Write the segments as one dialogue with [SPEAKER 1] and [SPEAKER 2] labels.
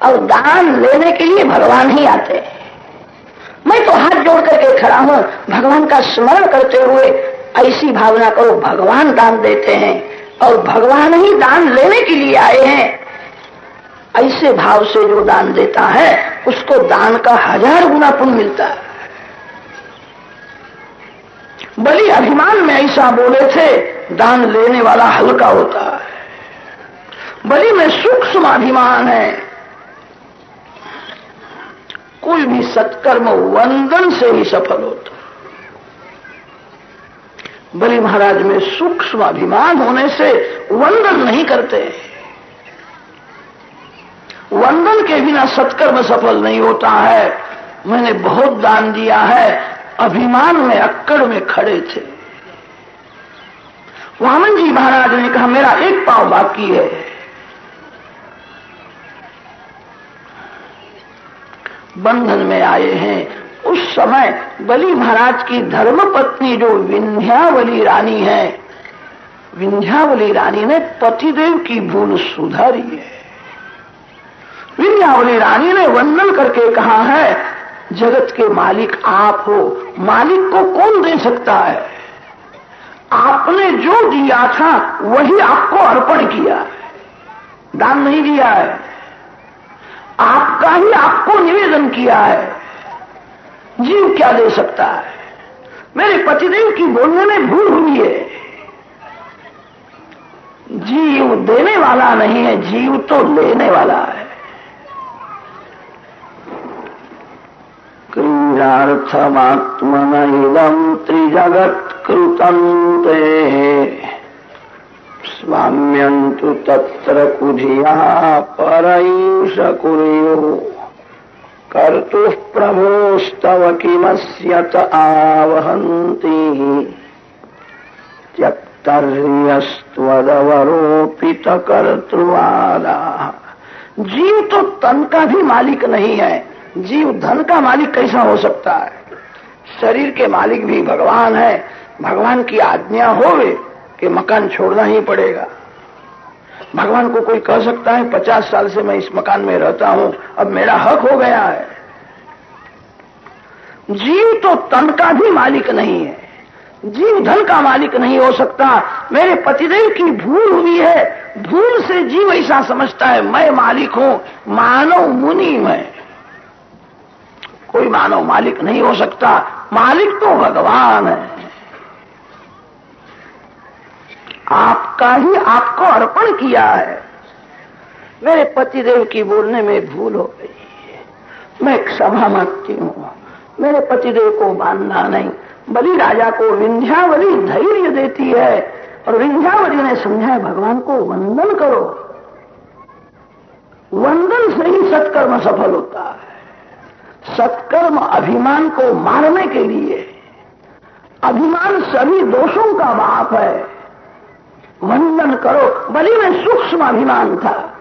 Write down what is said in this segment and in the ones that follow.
[SPEAKER 1] और दान लेने के लिए भगवान ही आते हैं। मैं तो हाथ जोड़ करके खड़ा हूं, भगवान का स्मरण करते हुए ऐसी भावना करो भगवान दान देते हैं और भगवान ही दान लेने के लिए आए हैं। ऐसे भाव से जो दान देता है उसको दान का 1000 गुना पुण्य मिलता है। बलि अभिमान में ऐसा बोले थे, दान लेने वाला हल्का होता है। बलि में सूक्ष्म अभिमान है। कोई भी सत्कर्म वंदन से ही सफल होता। बलि महाराज में सूक्ष्म अभिमान होने से वंदन नहीं करते। वंदन के बिना सत्कर्म सफल नहीं होता है। मैंने बहुत दान दिया है, अभिमान में अक्कड़ में खड़े थे। वामन जी महाराज ने कहा मेरा एक पांव बाकी है। बंधन में आए हैं। उस समय बलि महाराज की धर्मपत्नी जो विंध्यावली रानी है, विंध्यावली रानी ने पतिदेव की भूल सुधारी है। विंध्यावली रानी ने वंदन करके कहा है जगत के मालिक आप हो, मालिक को कौन दे सकता है? आपने जो दिया था वही आपको अर्पण किया है, दान नहीं दिया है। आपका ही आपको निवेदन किया है। जीव क्या दे सकता है? मेरे पतिदेव की बोलने में भूल हुई है। जीव देने वाला नहीं है, जीव तो लेने वाला है। क्रीडार्थमात्मन इदं त्रिजगत्कृतं ते स्वाम्यन्तु तत्र कुधियः परैष कुर्युः कर्तुः प्रभोस्तव किमस्यत आवहन्ति त्यक्तर्यस्त्वदवरोपितकर्तृवादाः। जीव तो तन का भी मालिक नहीं है, जीव धन का मालिक कैसा हो सकता है? शरीर के मालिक भी भगवान है। भगवान की आज्ञा होवे कि मकान छोड़ना ही पड़ेगा। भगवान को कोई कह सकता है 50 साल से मैं इस मकान में रहता हूं, अब मेरा हक हो गया है? जीव तो तन का भी मालिक नहीं है, जीव धन का मालिक नहीं हो सकता। मेरे पतिदेव की भूल हुई है, भूल से जीव ऐसा समझता है मैं मालिक हूं। मानव मुनि में कोई मानव मालिक नहीं हो सकता, मालिक तो भगवान है। आपका ही आपको अर्पण किया है। मेरे पतिदेव की बोलने में भूल हो गई, मैं क्षमा मांगती हूं। मेरे पतिदेव को मानना नहीं। बलि राजा को विंध्यावली धैर्य देती है और विंध्यावली ने समझाया भगवान को वंदन करो। वंदन से ही सत्कर्म सफल होता है। सत्कर्म अभिमान को मारने के लिए, अभिमान सभी दोषों का बाप है। वंदन करो। बलि में सूक्ष्म अभिमान था,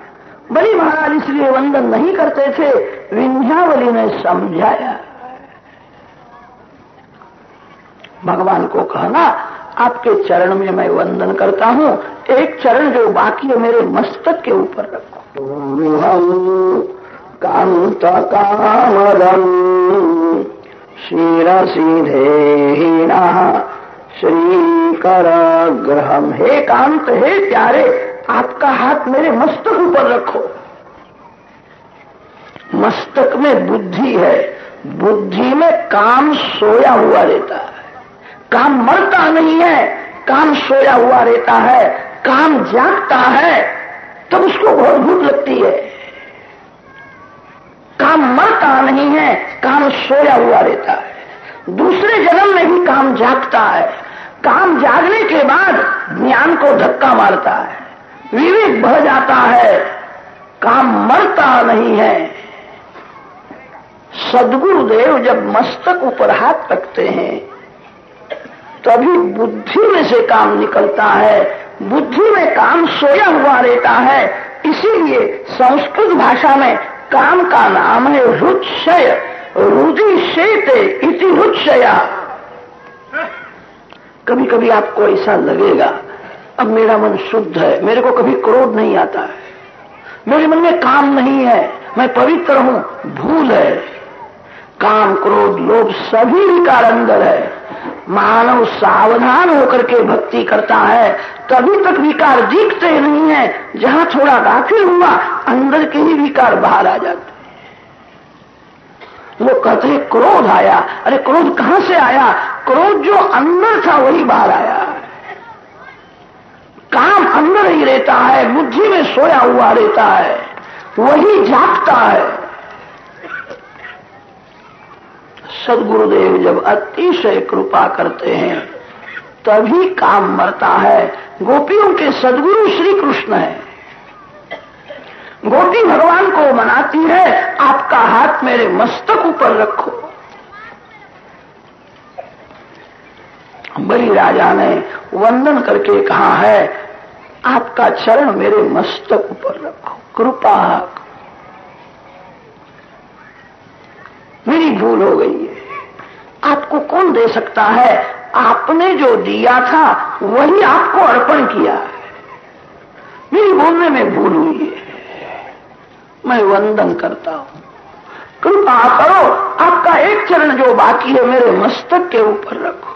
[SPEAKER 1] बलि महाराज इसलिए वंदन नहीं करते थे। विंध्यावली ने समझाया। भगवान को कहना आपके चरण में मैं वंदन करता हूं, एक चरण जो बाकी है मेरे मस्तक के ऊपर रखो। कांत कामदं शिरसिधेहिना श्रीकराग्रहम्। हे कांत, हे प्यारे, आपका हाथ मेरे मस्तक ऊपर रखो। मस्तक में बुद्धि है, बुद्धि में काम सोया हुआ रहता है। काम मरता नहीं है, काम सोया हुआ रहता है। काम जागता है तब उसको बहुत भूख लगती है। काम मरता नहीं है, काम सोया हुआ रहता है। दूसरे जन्म में भी काम जागता है। काम जागने के बाद ज्ञान को धक्का मारता है, विवेक बढ़ जाता है। काम मरता नहीं है। सद्गुरुदेव जब मस्तक ऊपर हाथ रखते हैं तभी बुद्धि में से काम निकलता है। बुद्धि में काम सोया हुआ रहता है। इसीलिए संस्कृत भाषा में काम का नाम है रुच्छय। रुदिशेते इति रुच्छया। कभी कभी आपको ऐसा लगेगा अब मेरा मन शुद्ध है, मेरे को कभी क्रोध नहीं आता है, मेरे मन में काम नहीं है, मैं पवित्र हूं, भूल है। काम, क्रोध, लोभ सभी विकार अंदर है। मानव सावधान होकर के भक्ति करता है, तभी तक विकार दिखते नहीं है। जहां थोड़ा दाखिल हुआ, अंदर के ही विकार बाहर आ जाते। लोग कहते हैं क्रोध आया। अरे क्रोध कहां से आया? क्रोध जो अंदर था वही बाहर आया। काम अंदर ही रहता है, बुद्धि में सोया हुआ रहता है, वही जागता है। सद्गुरुदेव जब अतिशय कृपा करते हैं तभी काम मरता है। गोपियों के सद्गुरु श्री कृष्ण है। गोपी भगवान को मनाती है, आपका हाथ मेरे मस्तक ऊपर रखो। बलि राजा ने वंदन करके कहा है, आपका चरण मेरे मस्तक ऊपर रखो, कृपा मेरी भूल हो गई है। आपको कौन दे सकता है? आपने जो दिया था वही आपको अर्पण किया है। मेरी बोलने में भूल हुई है, मैं वंदन करता हूं, कृपा करो। आपका एक चरण जो बाकी है मेरे मस्तक के ऊपर रखो।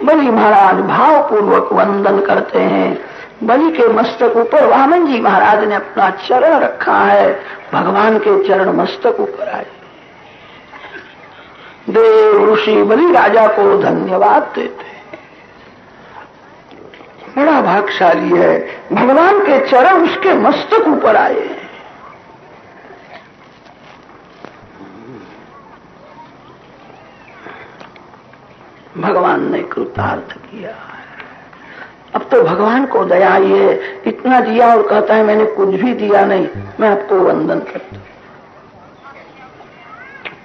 [SPEAKER 1] बलि महाराज भावपूर्वक वंदन करते हैं। बलि के मस्तक ऊपर वामन जी महाराज ने अपना चरण रखा है। भगवान के चरण मस्तक ऊपर आए। देव ऋषि बलि राजा को धन्यवाद देते हैं। बड़ा भाग्यशाली है, भगवान के चरण उसके मस्तक ऊपर आए। भगवान ने कृतार्थ किया। अब तो भगवान को दया आई है, इतना दिया और कहता है मैंने कुछ भी दिया नहीं, मैं आपको वंदन करता हूं।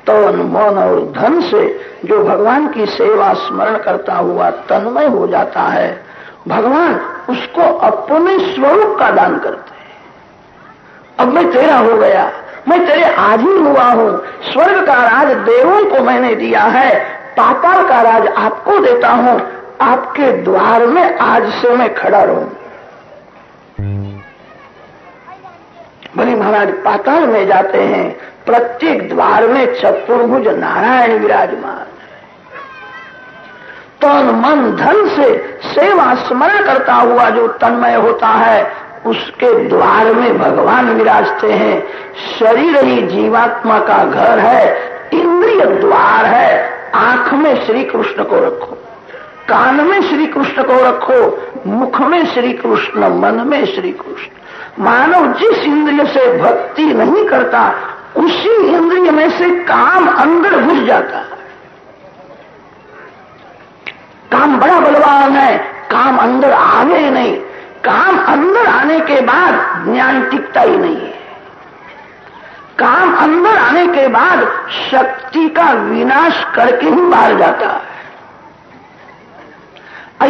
[SPEAKER 1] तन, मन और धन से जो भगवान की सेवा स्मरण करता हुआ तन्मय हो जाता है, भगवान उसको अपने स्वरूप का दान करते हैं। अब मैं तेरा हो गया, मैं तेरे आधीन हुआ हूं। स्वर्ग का राज देवों को मैंने दिया है, पाताल का राज आपको देता हूं। आपके द्वार में आज से मैं खड़ा रहूं। बलि महाराज पाताल में जाते हैं, प्रत्येक द्वार में चतुर्भुज नारायण विराजमान। तन मन धन से सेवा स्मरण करता हुआ जो तन्मय होता है, उसके द्वार में भगवान विराजते हैं। शरीर ही जीवात्मा का घर है, इंद्रिय द्वार है। आंख में श्री कृष्ण को रखो, कान में श्री कृष्ण को रखो, मुख में श्री कृष्ण, मन में श्री कृष्ण। मानव जिस इंद्रिय से भक्ति नहीं करता, उसी इंद्रिय में से काम अंदर घुस जाता है। काम बड़ा बलवान है, काम अंदर आवे नहीं। काम अंदर आने के बाद ज्ञान टिकता ही नहीं है। काम अंदर आने के बाद शक्ति का विनाश करके ही बाहर जाता है।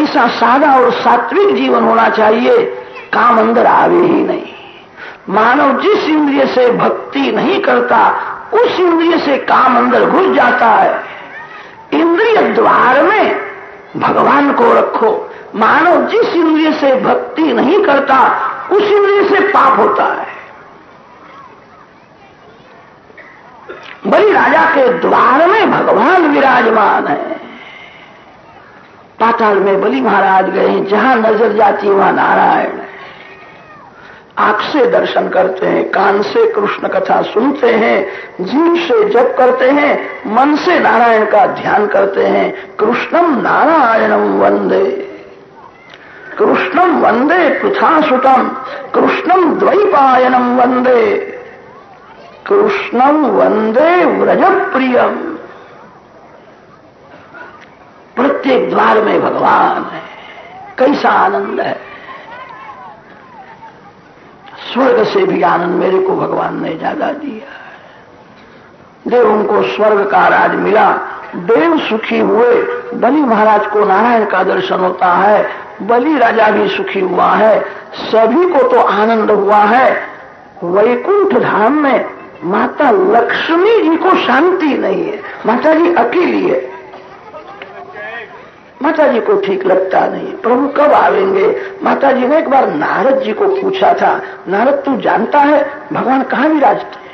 [SPEAKER 1] ऐसा सादा और सात्विक जीवन होना चाहिए, काम अंदर आवे ही नहीं। मानव जिस इंद्रिय से भक्ति नहीं करता, उस इंद्रिय से काम अंदर घुस जाता है। इंद्रिय द्वार में भगवान को रखो। मानव जिस इंद्रिय से भक्ति नहीं करता, उस इंद्रिय से पाप होता है। बलि राजा के द्वार में भगवान विराजमान है। पाताल में बलि महाराज गए, जहां नजर जाती है वहां नारायण है। आंख से दर्शन करते हैं, कान से कृष्ण कथा सुनते हैं, जीभ से जप करते हैं, मन से नारायण का ध्यान करते हैं। कृष्णम नारायणम वंदे, कृष्णम वंदे पृथासुतम, कृष्णम द्वैपायनम वंदे, कृष्णम वंदे व्रजप्रियम। प्रत्येक द्वार में भगवान है। कैसा आनंद है! स्वर्ग से भी आनंद मेरे को भगवान ने ज्यादा दिया है। देवों को स्वर्ग का राज मिला, देव सुखी हुए। बलि महाराज को नारायण का दर्शन होता है, बलि राजा भी सुखी हुआ है, सभी को तो आनंद हुआ है। वैकुंठ धाम में माता लक्ष्मी जी को शांति नहीं है, माता जी अकेली है। माता जी को ठीक लगता नहीं, प्रभु कब आवेंगे। माता जी ने एक बार नारद जी को पूछा था, नारद तू जानता है भगवान कहाँ विराजते हैं?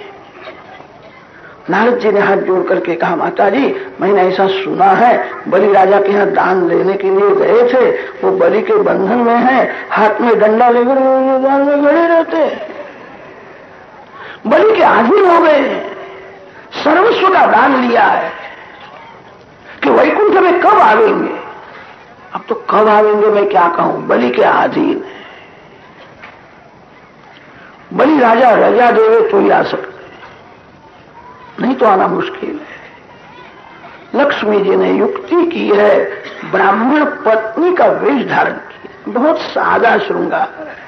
[SPEAKER 1] नारद जी ने हाथ जोड़ करके कहा, माता जी मैंने ऐसा सुना है, बलि राजा के यहाँ दान लेने के लिए गए थे, वो बलि के बंधन में है, हाथ में डंडा लेकर दान में खड़े रहते, बलि के अधीन हो गए, सर्वस्व का दान लिया है कि वैकुंठ में कब आवेंगे। अब तो कब आवेंगे मैं क्या कहूं, बलि के अधीन है। बलि राजा रजा देवे तो ही आ सकते, नहीं तो आना मुश्किल है। लक्ष्मी जी ने युक्ति की है, ब्राह्मण पत्नी का वेश धारण किया, बहुत सादा श्रृंगार है।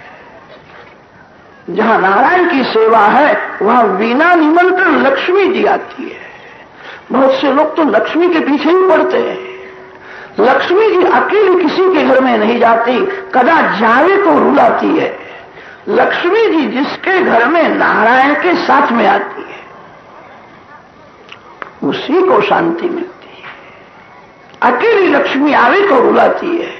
[SPEAKER 1] जहां नारायण की सेवा है वहां बिना निमंत्रण लक्ष्मी जी आती है। बहुत से लोग तो लक्ष्मी के पीछे ही पड़ते हैं। लक्ष्मी जी अकेली किसी के घर में नहीं जाती, कदा जावे तो रुलाती है। लक्ष्मी जी जिसके घर में नारायण के साथ में आती है उसी को शांति मिलती है। अकेली लक्ष्मी आवे तो रुलाती है।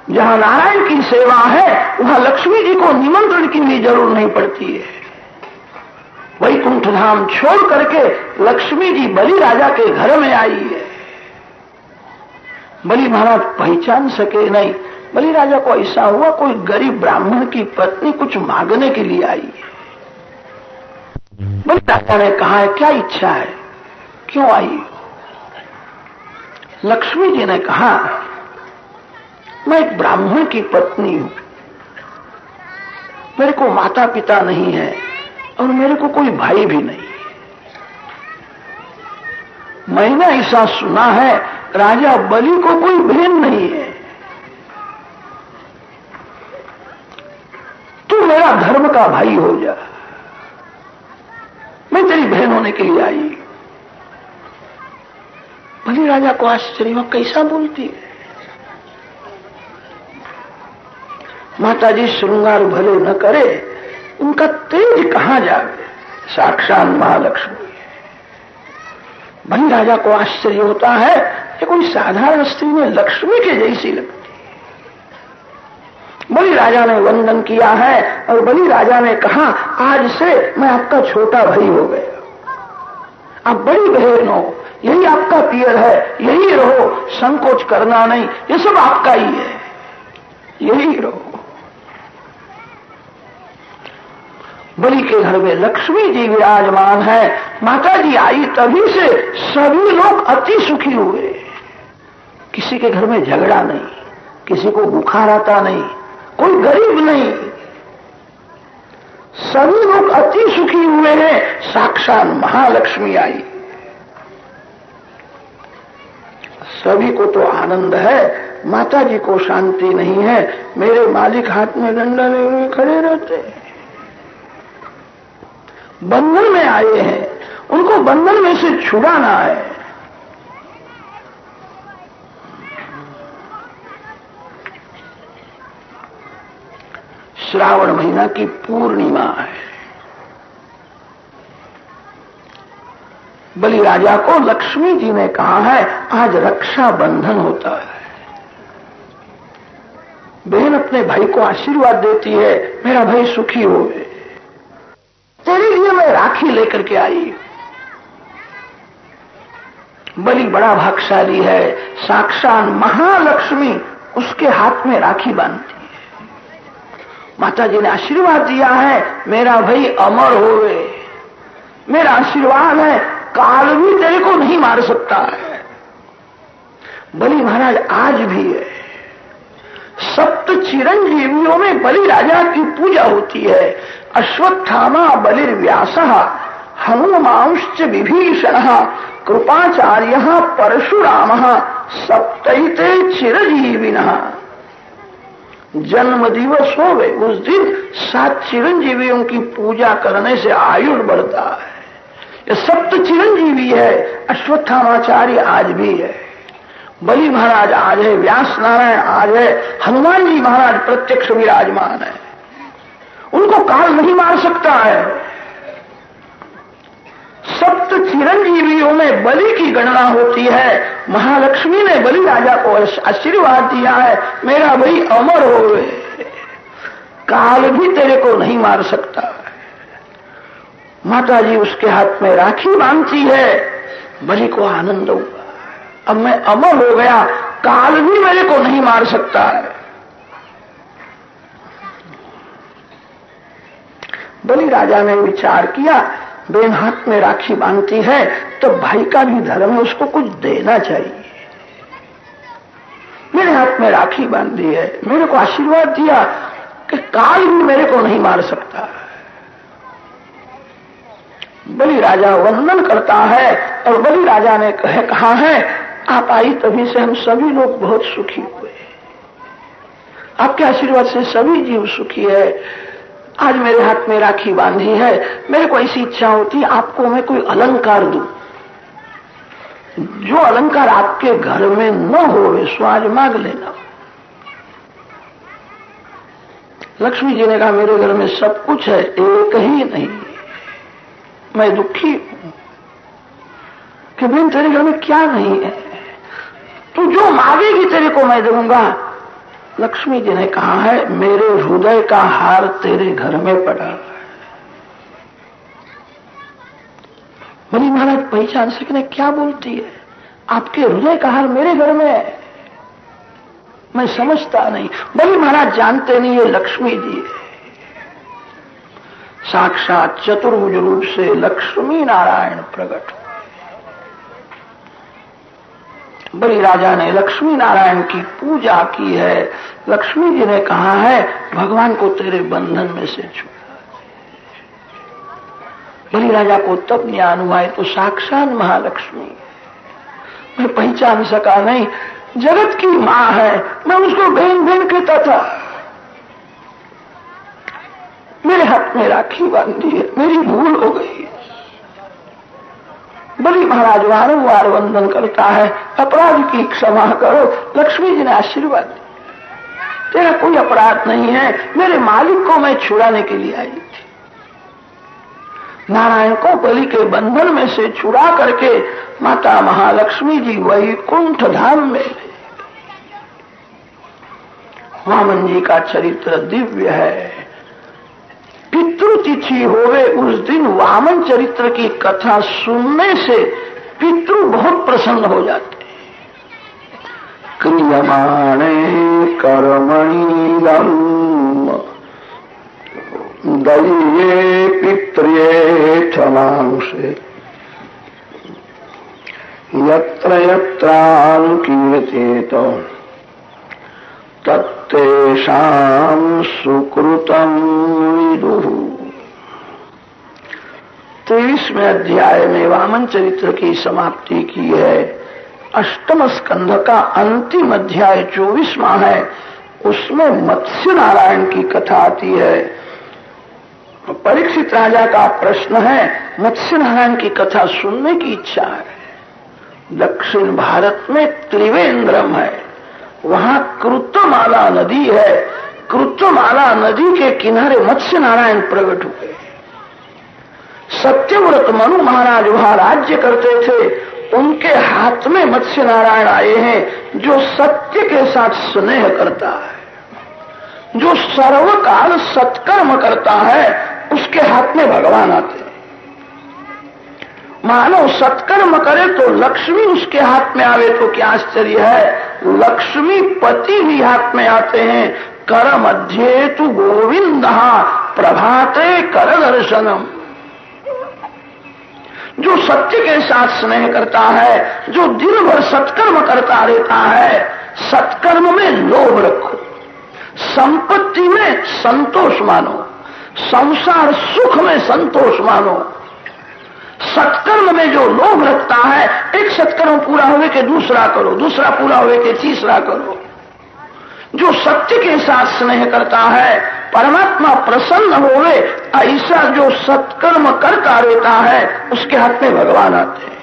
[SPEAKER 1] जहां नारायण की सेवा है वहां लक्ष्मी जी को निमंत्रण की भी जरूर नहीं पड़ती है। वैकुंठ धाम छोड़ करके लक्ष्मी जी बलि राजा के घर में आई है। बलि महाराज पहचान सके नहीं। बलि राजा को ऐसा हुआ कोई गरीब ब्राह्मण की पत्नी कुछ मांगने के लिए आई है। बलि राजा ने कहा है क्या इच्छा है, क्यों आई? लक्ष्मी जी ने कहा मैं एक ब्राह्मण की पत्नी हूं, मेरे को माता पिता नहीं है और मेरे को कोई भाई भी नहीं। मैंने ऐसा सुना है राजा बलि को कोई बहन नहीं है, तू मेरा धर्म का भाई हो जा, मैं तेरी बहन होने के लिए आई। बलि राजा को आश्चर्य हुआ, कैसा बोलती है? माता जी श्रृंगार भले न करे, उनका तेज कहां जावे, साक्षात महालक्ष्मी है। बलि राजा को आश्चर्य होता है कि कोई साधारण स्त्री में लक्ष्मी के जैसी लगती है। बलि राजा ने वंदन किया है और बलि राजा ने कहा आज से मैं आपका छोटा भाई हो गया, आप बड़ी बहन हो, यही आपका पियर है, यही रहो, संकोच करना नहीं, ये सब आपका ही है, यही रहो। बलि के घर में लक्ष्मी जी विराजमान है। माता जी आई तभी से सभी लोग अति सुखी हुए। किसी के घर में झगड़ा नहीं, किसी को बुखार आता नहीं, कोई गरीब नहीं, सभी लोग अति सुखी हुए हैं। साक्षात महालक्ष्मी आई, सभी को तो आनंद है, माता जी को शांति नहीं है। मेरे मालिक हाथ में डंडा लिए खड़े रहते हैं, बंधन में आए हैं, उनको बंधन में से छुड़ाना है। श्रावण महीना की पूर्णिमा है। बलि राजा को लक्ष्मी जी ने कहा है आज रक्षा बंधन होता है। बहन अपने भाई को आशीर्वाद देती है, मेरा भाई सुखी होवे, तेरे लिए मैं राखी लेकर के आई। बलि बड़ा भाग्यशाली है, साक्षात महालक्ष्मी उसके हाथ में राखी बांधती है। माता जी ने आशीर्वाद दिया है मेरा भाई अमर होवे, मेरा आशीर्वाद है काल भी तेरे को नहीं मार सकता है। बलि महाराज आज भी है। सप्त चिरंजीवियों में बलि राजा की पूजा होती है। अश्वत्थामा बलिर्व्यासः हनुमांश्च विभीषणः कृपाचार्यः परशुरामः सप्तैते चिरजीविनः। जन्म दिवस होवे उस दिन 7 चिरंजीवियों की पूजा करने से आयु बढ़ता है। ये सप्त चिरंजीवी है। अश्वत्थामाचार्य आज भी है, बलि महाराज आज है, व्यास नारायण आज है, हनुमान जी महाराज प्रत्यक्ष विराजमान है। उनको काल नहीं मार सकता है। सप्त चिरंजीवी चिरंजीवियों में बलि की गणना होती है। महालक्ष्मी ने बलि राजा को आशीर्वाद दिया है, मेरा भाई अमर होवे, काल भी तेरे को नहीं मार सकता। माता जी उसके हाथ में राखी बांधती है, बलि को आनंद हुआ, अब मैं अमर हो गया, काल भी मेरे को नहीं मार सकता है। बलि राजा ने विचार किया, बहन हाथ में राखी बांधती है तो भाई का भी धर्म है, उसको कुछ देना चाहिए। मेरे हाथ में राखी बांधी है, मेरे को आशीर्वाद दिया कि काल भी मेरे को नहीं मार सकता। बलि राजा वंदन करता है और बलि राजा ने कहा है, आप आई तभी से हम सभी लोग बहुत सुखी हुए, आपके आशीर्वाद से सभी जीव सुखी है। आज मेरे हाथ में राखी बांधी है, मेरे को ऐसी इच्छा होती आपको मैं कोई अलंकार दूं, जो अलंकार आपके घर में न हो सो आज मांग लेना। लक्ष्मी जी ने कहा, मेरे घर में सब कुछ है, एक ही नहीं, मैं दुखी हूं कि बहन तेरे घर में क्या नहीं है, तू जो मांगेगी तेरे को मैं दूंगा। लक्ष्मी जी ने कहा है, मेरे हृदय का हार तेरे घर में पड़ा है। बलि महाराज पहचान सकने क्या बोलती है, आपके हृदय का हार मेरे घर में है, मैं समझता नहीं। बलि महाराज जानते नहीं ये लक्ष्मी जी है, साक्षात चतुर्भुज रूप से लक्ष्मी नारायण प्रकट। बलि राजा ने लक्ष्मी नारायण की पूजा की है। लक्ष्मी जी ने कहा है, भगवान को तेरे बंधन में से छुड़ा। बलि राजा को तब ज्ञान हुआ है तो साक्षात महालक्ष्मी, मैं पहचान सका नहीं, जगत की मां है, मैं उसको बहन बहन कहता था। मेरे हाथ में राखी बांधी है, मेरी भूल हो गई। बलि महाराज वारंवार वंदन करता है, अपराध की क्षमा करो। लक्ष्मी जी ने आशीर्वाद दिया, तेरा कोई अपराध नहीं है, मेरे मालिक को मैं छुड़ाने के लिए आई थी। नारायण को बलि के बंधन में से छुड़ा करके माता महालक्ष्मी जी वैकुंठ धाम में। वामन जी का चरित्र दिव्य है। पितृतिथि होवे उस दिन वामन चरित्र की कथा सुनने से पितृ बहुत प्रसन्न हो जाते। क्रियमाणे कर्मणीदम् दये पित्र्ये क्षमांसे यत्र यत्रानुकीर्तेत तत्तेषां सुकृतं विदुः। 23वें अध्याय में वामन चरित्र की समाप्ति की है। अष्टम स्कंध का अंतिम अध्याय 24वां है, उसमें मत्स्य नारायण की कथा आती है। परीक्षित राजा का प्रश्न है, मत्स्य नारायण की कथा सुनने की इच्छा है। दक्षिण भारत में त्रिवेंद्रम है, वहां कृतमाला नदी है। कृतमाला नदी के किनारे मत्स्य नारायण प्रकट हुए। सत्यव्रत मनु महाराज वहां राज्य करते थे, उनके हाथ में मत्स्य नारायण आए हैं। जो सत्य के साथ स्नेह करता है, जो सर्वकाल सत्कर्म करता है, उसके हाथ में भगवान आते हैं। मानो सत्कर्म करे तो लक्ष्मी उसके हाथ में आवे तो क्या आश्चर्य है। लक्ष्मी पति भी हाथ में आते हैं। कर मध्य तु गोविंद प्रभाते कर दर्शनम। जो सत्य के साथ स्नेह करता है, जो दिन भर सत्कर्म करता रहता है, सत्कर्म में लोभ रखो, संपत्ति में संतोष मानो, संसार सुख में संतोष मानो। सत्कर्म में जो लोभ रखता है, एक सत्कर्म पूरा होवे के दूसरा करो, दूसरा पूरा होवे के तीसरा करो। जो सत्य के साथ स्नेह करता है, परमात्मा प्रसन्न होवे, ऐसा जो सत्कर्म करता रहता है, उसके हाथ में भगवान आते हैं।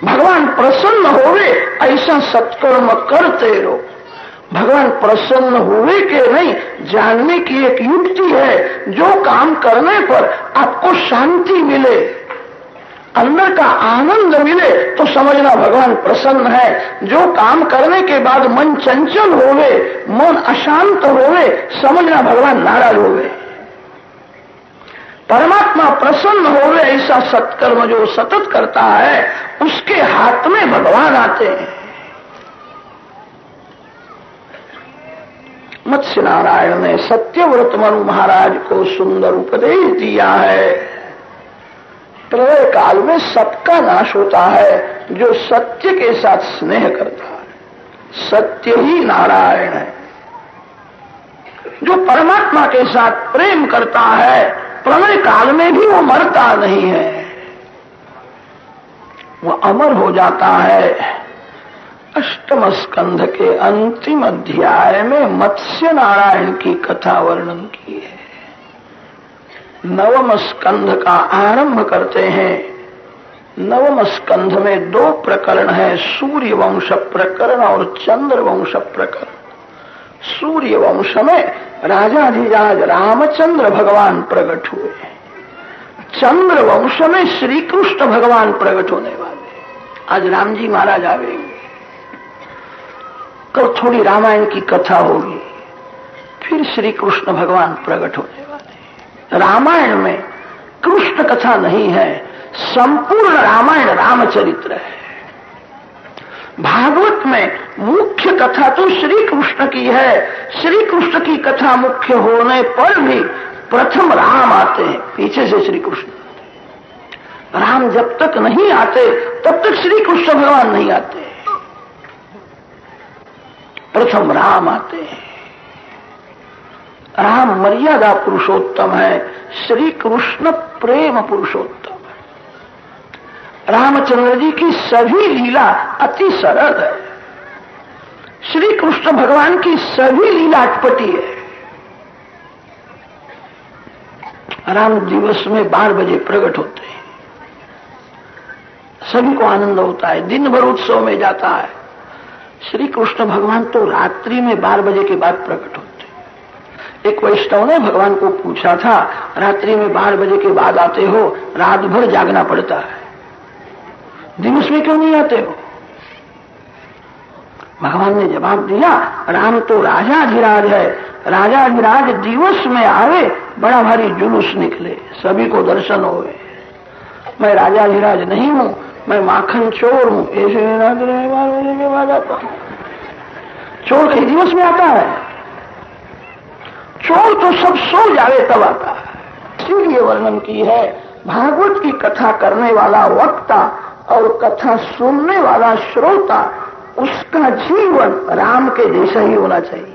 [SPEAKER 1] भगवान प्रसन्न होवे, ऐसा सत्कर्म करते रहो। भगवान प्रसन्न हुए कि नहीं जानने की एक युक्ति है। जो काम करने पर आपको शांति मिले, अंदर का आनंद मिले तो समझना भगवान प्रसन्न है। जो काम करने के बाद मन चंचल होवे, मन अशांत होवे, समझना भगवान नाराज होवे। परमात्मा प्रसन्न होवे ऐसा सत्कर्म जो सतत करता है उसके हाथ में भगवान आते हैं। मत्स्य नारायण ने सत्यव्रत मनु महाराज को सुंदर उपदेश दिया है। प्रलय काल में सबका नाश होता है जो सत्य के साथ स्नेह करता है। सत्य ही नारायण है। जो परमात्मा के साथ प्रेम करता है प्रलय काल में भी वो मरता नहीं है, वो अमर हो जाता है। अष्टम स्कंध के अंतिम अध्याय में मत्स्य नारायण की कथा वर्णन की है। नवम स्कंध का आरंभ करते हैं। नवम स्कंध में 2 प्रकरण है, सूर्य वंश प्रकरण और चंद्र वंश प्रकरण। सूर्य वंश में राजाधिराज रामचंद्र भगवान प्रकट हुए। चंद्र वंश में श्री कृष्ण भगवान प्रकट होने वाले। आज राम जी महाराज आवेंगे, कल थोड़ी रामायण की कथा होगी, फिर श्री कृष्ण भगवान प्रकट होने वाले। रामायण में कृष्ण कथा नहीं है, संपूर्ण रामायण रामचरित्र है। भागवत में मुख्य कथा तो श्री कृष्ण की है। श्री कृष्ण की कथा मुख्य होने पर भी प्रथम राम आते हैं, पीछे से श्री कृष्ण। राम जब तक नहीं आते तब तक श्री कृष्ण भगवान नहीं आते, प्रथम राम आते हैं। राम मर्यादा पुरुषोत्तम है, श्री कृष्ण प्रेम पुरुषोत्तम है। रामचंद्र जी की सभी लीला अति सरल है। श्री कृष्ण भगवान की सभी लीला अटपटी है। राम दिवस में 12 बजे प्रकट होते हैं, सभी को आनंद होता है, दिन भर उत्सव में जाता है। श्री कृष्ण भगवान तो रात्रि में 12 बजे के बाद प्रकट होते। एक वैष्णव ने भगवान को पूछा था, रात्रि में 12 बजे के बाद आते हो, रात भर जागना पड़ता है, दिवस में क्यों नहीं आते हो? भगवान ने जवाब दिया, राम तो राजाधिराज है, राजाधिराज दिवस में आवे, बड़ा भारी जुलूस निकले, सभी को दर्शन होवे। मैं राजाधिराज नहीं हूं, मैं माखन चोर हूं, ऐसे 12 बजे के बाद आता हूं। चोर कई दिवस में आता है? चोर तो सब सो जावे तब आता है। इसीलिए वर्णन की है, भागवत की कथा करने वाला वक्ता और कथा सुनने वाला श्रोता, उसका जीवन राम के जैसा ही होना चाहिए।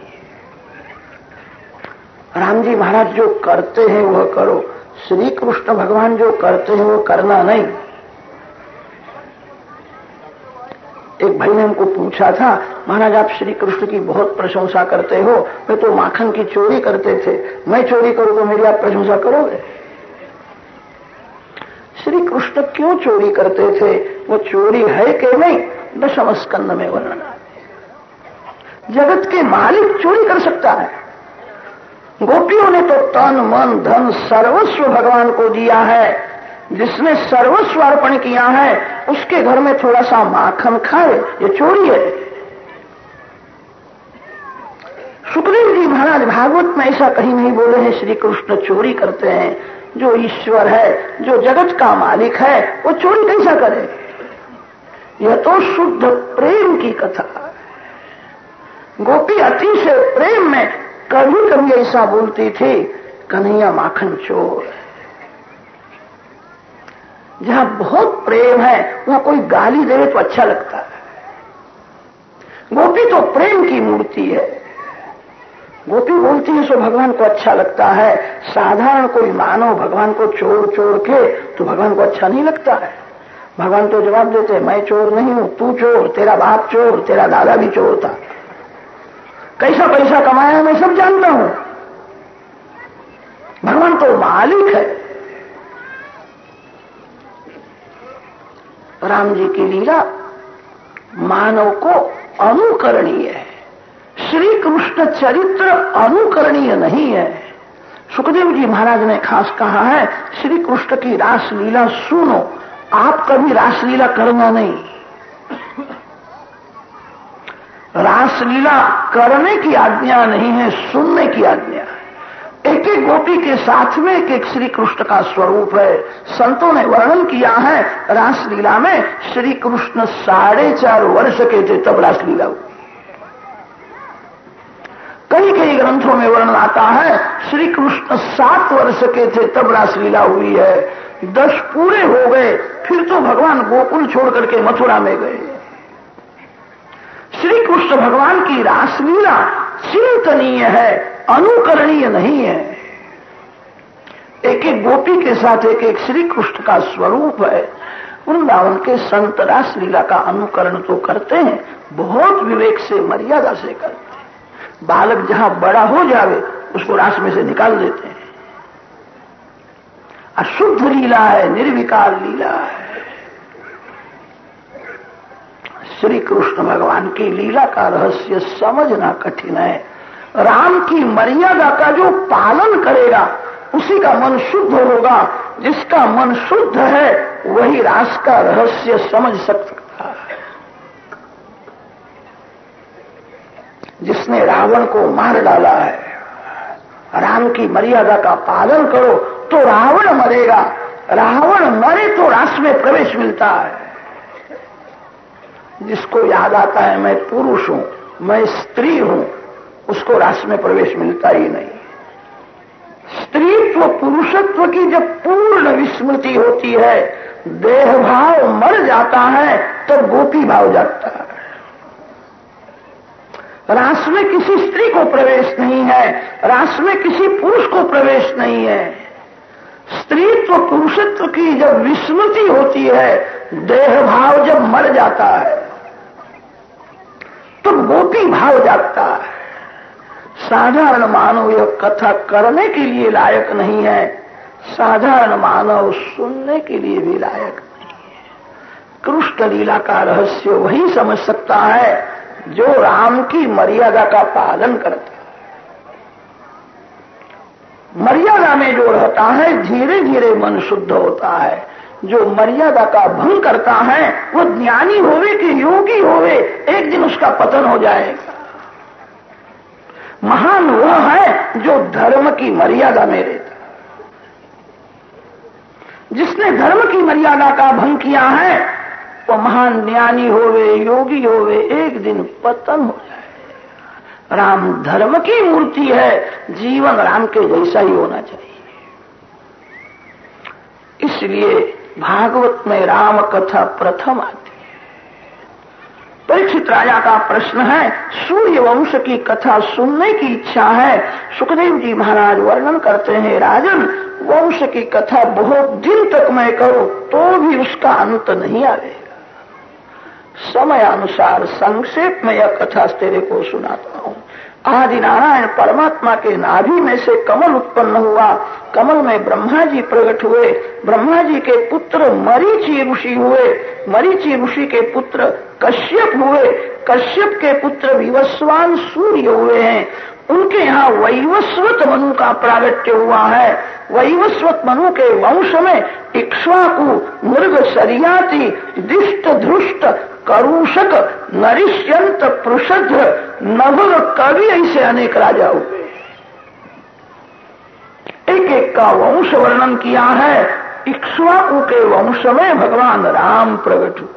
[SPEAKER 1] राम जी महाराज जो करते हैं वह करो, श्री कृष्ण भगवान जो करते हैं वो करना नहीं। एक भाई ने हमको पूछा था, महाराज आप श्री कृष्ण की बहुत प्रशंसा करते हो, वे तो माखन की चोरी करते थे, मैं चोरी करूं तो मेरी आप प्रशंसा करोगे? श्री कृष्ण क्यों चोरी करते थे, वो चोरी है कि नहीं, दशम स्कंद में वर्णन है। जगत के मालिक चोरी कर सकता है। गोपियों ने तो तन मन धन सर्वस्व भगवान को दिया है। जिसने सर्वस्व अर्पण किया है उसके घर में थोड़ा सा माखन खाए, ये चोरी है। सुखदेव जी महाराज भागवत में ऐसा कहीं नहीं बोले हैं श्री कृष्ण चोरी करते हैं। जो ईश्वर है, जो जगत का मालिक है, वो चोरी कैसा करे? यह तो शुद्ध प्रेम की कथा है। गोपी अति से प्रेम में कभी कभी ऐसा बोलती थी, कन्हैया माखन चोर है। जहां बहुत प्रेम है वहां कोई गाली दे तो अच्छा लगता है। गोपी तो प्रेम की मूर्ति है, गोपी बोलती है सो भगवान को अच्छा लगता है। साधारण कोई मानव भगवान को चोर चोर के तो भगवान को अच्छा नहीं लगता है। भगवान तो जवाब देते, मैं चोर नहीं हूं, तू चोर, तेरा बाप चोर, तेरा दादा भी चोर था, कैसा पैसा कमाया मैं सब जानता हूं। भगवान तो मालिक है। राम जी की लीला मानव को अनुकरणीय है। श्री कृष्ण चरित्र अनुकरणीय नहीं है। सुखदेव जी महाराज ने खास कहा है, श्री कृष्ण की रास लीला सुनो, आप कभी रासलीला करना नहीं। रासलीला करने की आज्ञा नहीं है, सुनने की आज्ञा है। एक एक गोपी के साथ में एक एक श्री कृष्ण का स्वरूप है। संतों ने वर्णन किया है, रासलीला में श्री कृष्ण 4.5 वर्ष के थे तब रासलीला हुई। कई कई ग्रंथों में वर्णन आता है श्री कृष्ण 7 वर्ष के थे तब रासलीला हुई है। 10 पूरे हो गए, फिर तो भगवान गोकुल छोड़ करके मथुरा में गए। श्री कृष्ण भगवान की रासलीला चिंतनीय है, अनुकरणीय नहीं है। एक एक गोपी के साथ एक एक श्री कृष्ण का स्वरूप है। वृंदावन के संत रासलीला का अनुकरण तो करते हैं, बहुत विवेक से, मर्यादा से करते हैं। बालक जहां बड़ा हो जावे उसको रास में से निकाल देते हैं। अशुद्ध लीला है, निर्विकार लीला है। श्री कृष्ण भगवान की लीला का रहस्य समझना कठिन है। राम की मर्यादा का जो पालन करेगा उसी का मन शुद्ध होगा। जिसका मन शुद्ध है वही रास का रहस्य समझ सकता है। जिसने रावण को मार डाला है, राम की मर्यादा का पालन करो तो रावण मरेगा, रावण मरे तो रास में प्रवेश मिलता है। जिसको याद आता है मैं पुरुष हूं, मैं स्त्री हूं, उसको रास में प्रवेश मिलता ही नहीं। स्त्रीत्व पुरुषत्व की जब पूर्ण विस्मृति होती है, देह भाव मर जाता है, तब गोपी भाव जागता है। रास में किसी स्त्री को प्रवेश नहीं है, रास में किसी पुरुष को प्रवेश नहीं है। स्त्रीत्व पुरुषत्व की जब विस्मृति होती है, देह भाव जब मर जाता है, तो गोपी भाव जागता है। साधारण मानव यह कथा करने के लिए लायक नहीं है, साधारण मानव सुनने के लिए भी लायक नहीं है। कृष्ण लीला का रहस्य वही समझ सकता है जो राम की मर्यादा का पालन करता है। मर्यादा में जो रहता है धीरे धीरे मन शुद्ध होता है। जो मर्यादा का भंग करता है वो ज्ञानी होवे कि योगी होवे, एक दिन उसका पतन हो जाएगा। महान वह है जो धर्म की मर्यादा में रहता है। जिसने धर्म की मर्यादा का भंग किया है वो महान ज्ञानी होवे, योगी होवे, एक दिन पतन हो जाएगा। राम धर्म की मूर्ति है, जीवन राम के जैसा ही होना चाहिए। इसलिए भागवत में राम कथा प्रथम आती है। परीक्षित राजा का प्रश्न है, सूर्य वंश की कथा सुनने की इच्छा है। सुखदेव जी महाराज वर्णन करते हैं, राजन वंश की कथा बहुत दिन तक मैं करूं तो भी उसका अंत नहीं आएगा। समय अनुसार संक्षेप में यह कथा तेरे को सुनाता हूं। आदि नारायण परमात्मा के नाभि में से कमल उत्पन्न हुआ। कमल में ब्रह्मा जी प्रकट हुए। ब्रह्मा जी के पुत्र मरीचि ऋषि हुए। मरीचि ऋषि के पुत्र कश्यप हुए। कश्यप के पुत्र विवस्वान सूर्य हुए हैं। उनके यहाँ वैवस्वत मनु का प्रागट्य हुआ है। वैवस्वत मनु के वंश में इक्ष्वाकु, मृग सरियाति, दिष्ट धृष्ट, करूषक, नरिष्यंत, पृषध्र, नभग, कवि, ऐसे अनेक राजा हुए। एक एक का वंश वर्णन किया है। इक्ष्वाकु के वंश में भगवान राम प्रकट हुए।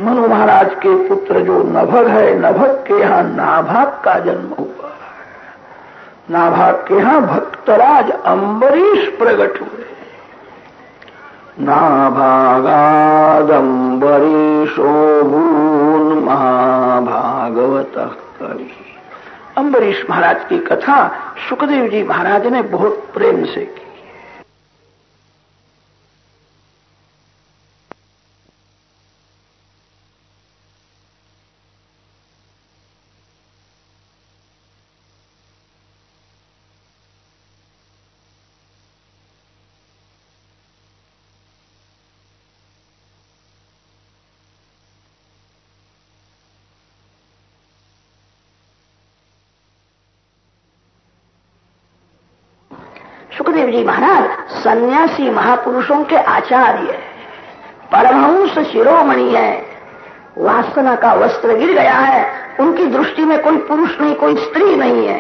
[SPEAKER 1] मनु महाराज के पुत्र जो नभग है, नभग के यहाँ नाभाग का जन्म हुआ। नाभाग के यहाँ भक्तराज अम्बरीश प्रकट हुए। नाभागादम्बरीशो भून् महाभागवतः कवि। अम्बरीश महाराज की कथा सुखदेव जी महाराज ने बहुत प्रेम से की। सुखदेव जी महाराज सन्यासी महापुरुषों के आचार्य, परमहंस शिरोमणि है। वासना का वस्त्र गिर गया है, उनकी दृष्टि में कोई पुरुष नहीं, कोई स्त्री नहीं है,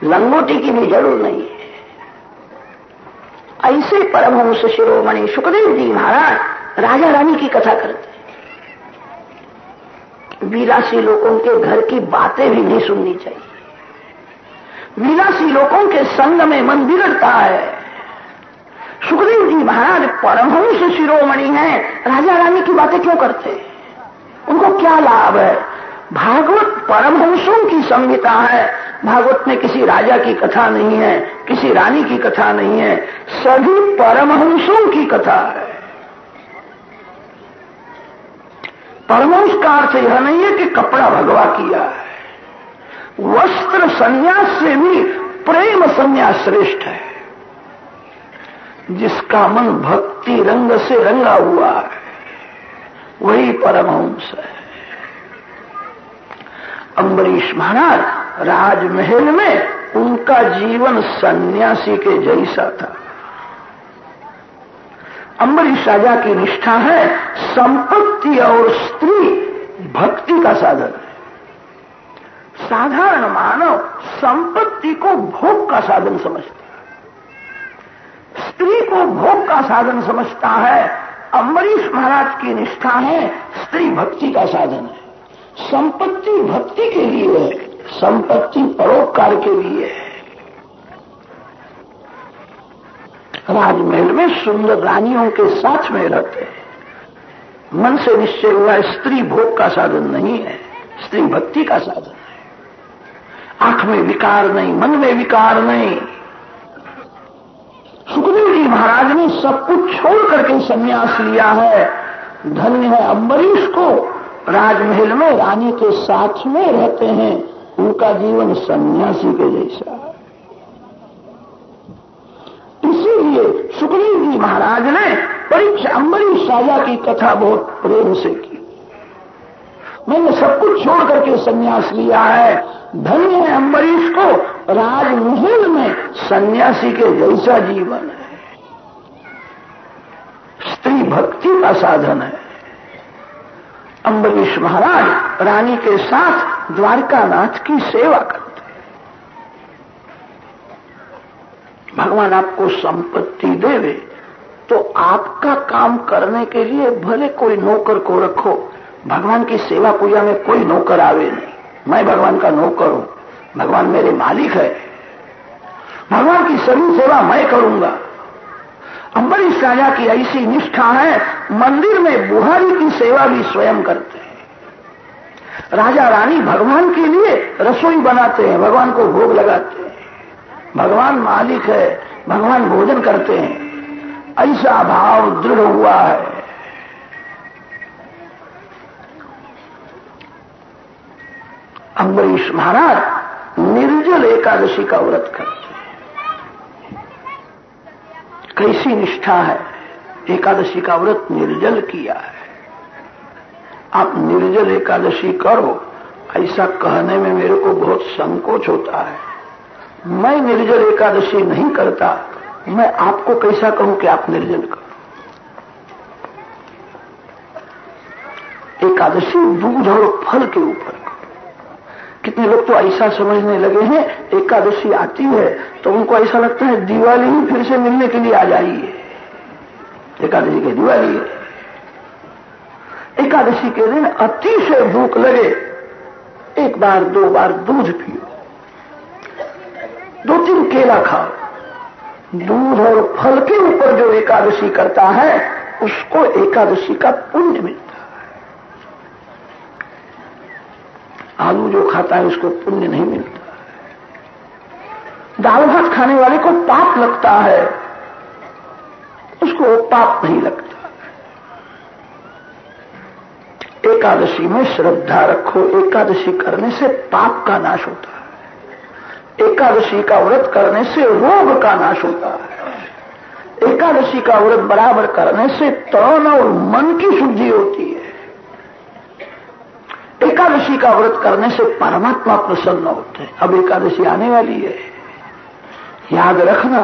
[SPEAKER 1] लंगोटी की भी जरूर नहीं है। ऐसे परमहंस शिरोमणि सुखदेव जी महाराज राजा रानी की कथा करते। विलासी लोगों के घर की बातें भी नहीं सुननी चाहिए। विलासी लोगों के संग में मन बिगड़ता है। सुखदेव जी महाराज परमहंस शिरोमणि हैं, राजा रानी की बातें क्यों करते? उनको क्या लाभ है? भागवत परमहंसों की संहिता है। भागवत में किसी राजा की कथा नहीं है, किसी रानी की कथा नहीं है, सभी परमहंसों की कथा है। परमहंस का अर्थ यह नहीं है कि कपड़ा भगवा किया है। वस्त्र संन्यास से भी प्रेम संन्यास श्रेष्ठ है। जिसका मन भक्ति रंग से रंगा हुआ है वही परमहंस है। अम्बरीश महाराज राजमहल में उनका जीवन सन्यासी के जैसा था। अम्बरीश राजा की निष्ठा है संपत्ति और स्त्री भक्ति का साधन है। साधारण मानव संपत्ति को भोग का साधन समझता है, स्त्री को भोग का साधन समझता है। अम्बरीश महाराज की निष्ठा है स्त्री भक्ति का साधन है। संपत्ति भक्ति के लिए है, संपत्ति परोपकार के लिए है। राजमहल में सुंदर रानियों के साथ में रहते हैं। मन से निश्चय हुआ स्त्री भोग का साधन नहीं है, स्त्री भक्ति का साधन है। आंख में विकार नहीं, मन में विकार नहीं। सुखदेव जी महाराज ने सब कुछ छोड़ करके संन्यास लिया है। धन्य है अम्बरीश को, राजमहल में रानी के साथ में रहते हैं, उनका जीवन सन्यासी के जैसा है। इसीलिए सुखदेव जी महाराज ने परीक्षा अम्बरीश राजा की कथा बहुत प्रेम से की। मैंने सब कुछ छोड़ करके संन्यास लिया है। धन्य है अम्बरीश को, राजमहल में सन्यासी के जैसा जीवन है। स्त्री भक्ति का साधन है। अम्बरीश महाराज रानी के साथ द्वारकानाथ की सेवा करते। भगवान आपको संपत्ति देवे तो आपका काम करने के लिए भले कोई नौकर को रखो। भगवान की सेवा पूजा में कोई नौकर आवे नहीं। मैं भगवान का नौकर हूं, भगवान मेरे मालिक है, भगवान की सभी सेवा मैं करूंगा। अम्बरीश राजा की ऐसी निष्ठा है, मंदिर में बुहारी की सेवा भी स्वयं करते हैं। राजा रानी भगवान के लिए रसोई बनाते हैं, भगवान को भोग लगाते हैं। भगवान मालिक है, भगवान भोजन करते हैं, ऐसा भाव दृढ़ हुआ है। अम्बरीश महाराज निर्जल एकादशी का व्रत करते हैं। कैसी निष्ठा है, एकादशी का व्रत निर्जल किया है। आप निर्जल एकादशी करो, ऐसा कहने में मेरे को बहुत संकोच होता है। मैं निर्जल एकादशी नहीं करता, मैं आपको कैसा कहूं कि आप निर्जल करो। एकादशी दूध और फल के ऊपर। कितने लोग तो ऐसा समझने लगे हैं एकादशी आती है तो उनको ऐसा लगता है दिवाली ही फिर से मिलने के लिए आ जाइए। एकादशी की दिवाली है। एकादशी के दिन अतिशय भूख लगे, एक बार दो बार दूध पियो, 2-3 केला खाओ। दूध और फल के ऊपर जो एकादशी करता है उसको एकादशी का पुण्य मिलता है। आलू जो खाता है उसको पुण्य नहीं मिलता है। दाल भात खाने वाले को पाप लगता है, उसको पाप नहीं लगता। एकादशी में श्रद्धा रखो। एकादशी करने से पाप का नाश होता है। एकादशी का व्रत करने से रोग का नाश होता है। एकादशी का व्रत बराबर करने से तन और मन की शुद्धि होती है। एकादशी का व्रत करने से परमात्मा प्रसन्न होते हैं। अब एकादशी आने वाली है, याद रखना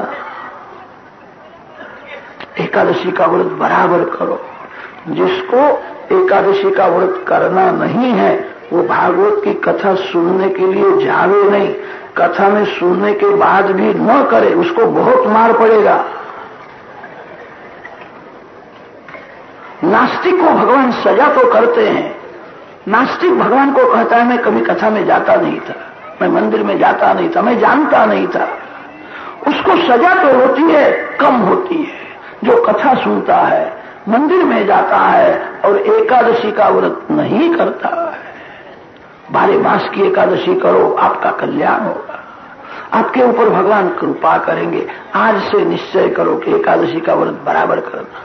[SPEAKER 1] एकादशी का व्रत बराबर करो। जिसको एकादशी का व्रत करना नहीं है वो भागवत की कथा सुनने के लिए जावे नहीं, कथा में सुनने के बाद भी न करे, उसको बहुत मार पड़ेगा। नास्तिक को भगवान सजा तो करते हैं। नास्तिक भगवान को कहता है मैं कभी कथा में जाता नहीं था, मैं मंदिर में जाता नहीं था, मैं जानता नहीं था। उसको सजा तो होती है, कम होती है। जो कथा सुनता है, मंदिर में जाता है और एकादशी का व्रत नहीं करता है, 12 मास की एकादशी करो, आपका कल्याण होगा। आपके ऊपर भगवान कृपा करेंगे। आज से निश्चय करो कि एकादशी का व्रत बराबर करना।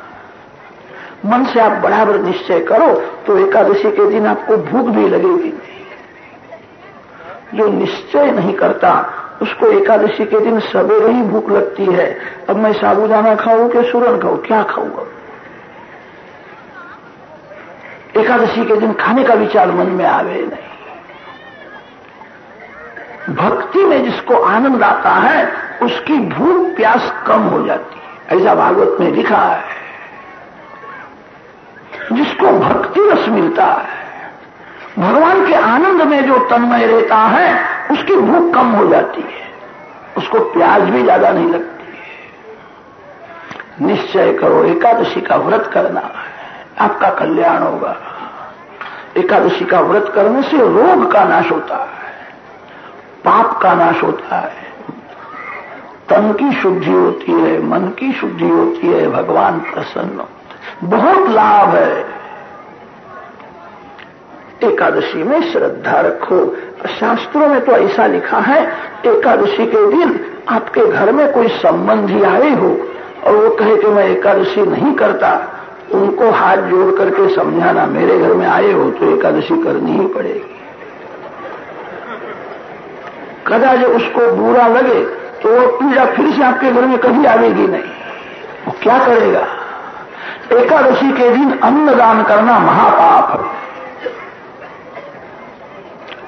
[SPEAKER 1] मन से आप बराबर निश्चय करो तो एकादशी के दिन आपको भूख भी लगेगी नहीं। जो निश्चय नहीं करता उसको एकादशी के दिन सवेरे ही भूख लगती है। अब मैं साबूदाना खाऊं कि सूरन खाऊं, क्या खाऊंगा? एकादशी के दिन खाने का विचार मन में आवे नहीं। भक्ति में जिसको आनंद आता है उसकी भूख प्यास कम हो जाती है, ऐसा भागवत में लिखा है। जिसको भक्ति रस मिलता है, भगवान के आनंद में जो तन्मय रहता है, उसकी भूख कम हो जाती है, उसको प्यास भी ज्यादा नहीं लगती है। निश्चय करो एकादशी का व्रत करना है, आपका कल्याण होगा। एकादशी का व्रत करने से रोग का नाश होता है, पाप का नाश होता है, तन की शुद्धि होती है, मन की शुद्धि होती है, भगवान प्रसन्न होते, बहुत लाभ है। एकादशी में श्रद्धा रखो। शास्त्रों में तो ऐसा लिखा है, एकादशी के दिन आपके घर में कोई संबंधी आए हो और वो कहे कि मैं एकादशी नहीं करता, उनको हाथ जोड़ करके समझाना, मेरे घर में आए हो तो एकादशी करनी ही पड़ेगी। कदाच उसको बुरा लगे तो वो पीड़ा फिर से आपके घर में कभी आवेगी नहीं। वो क्या करेगा? एकादशी के दिन अन्नदान करना महापाप है।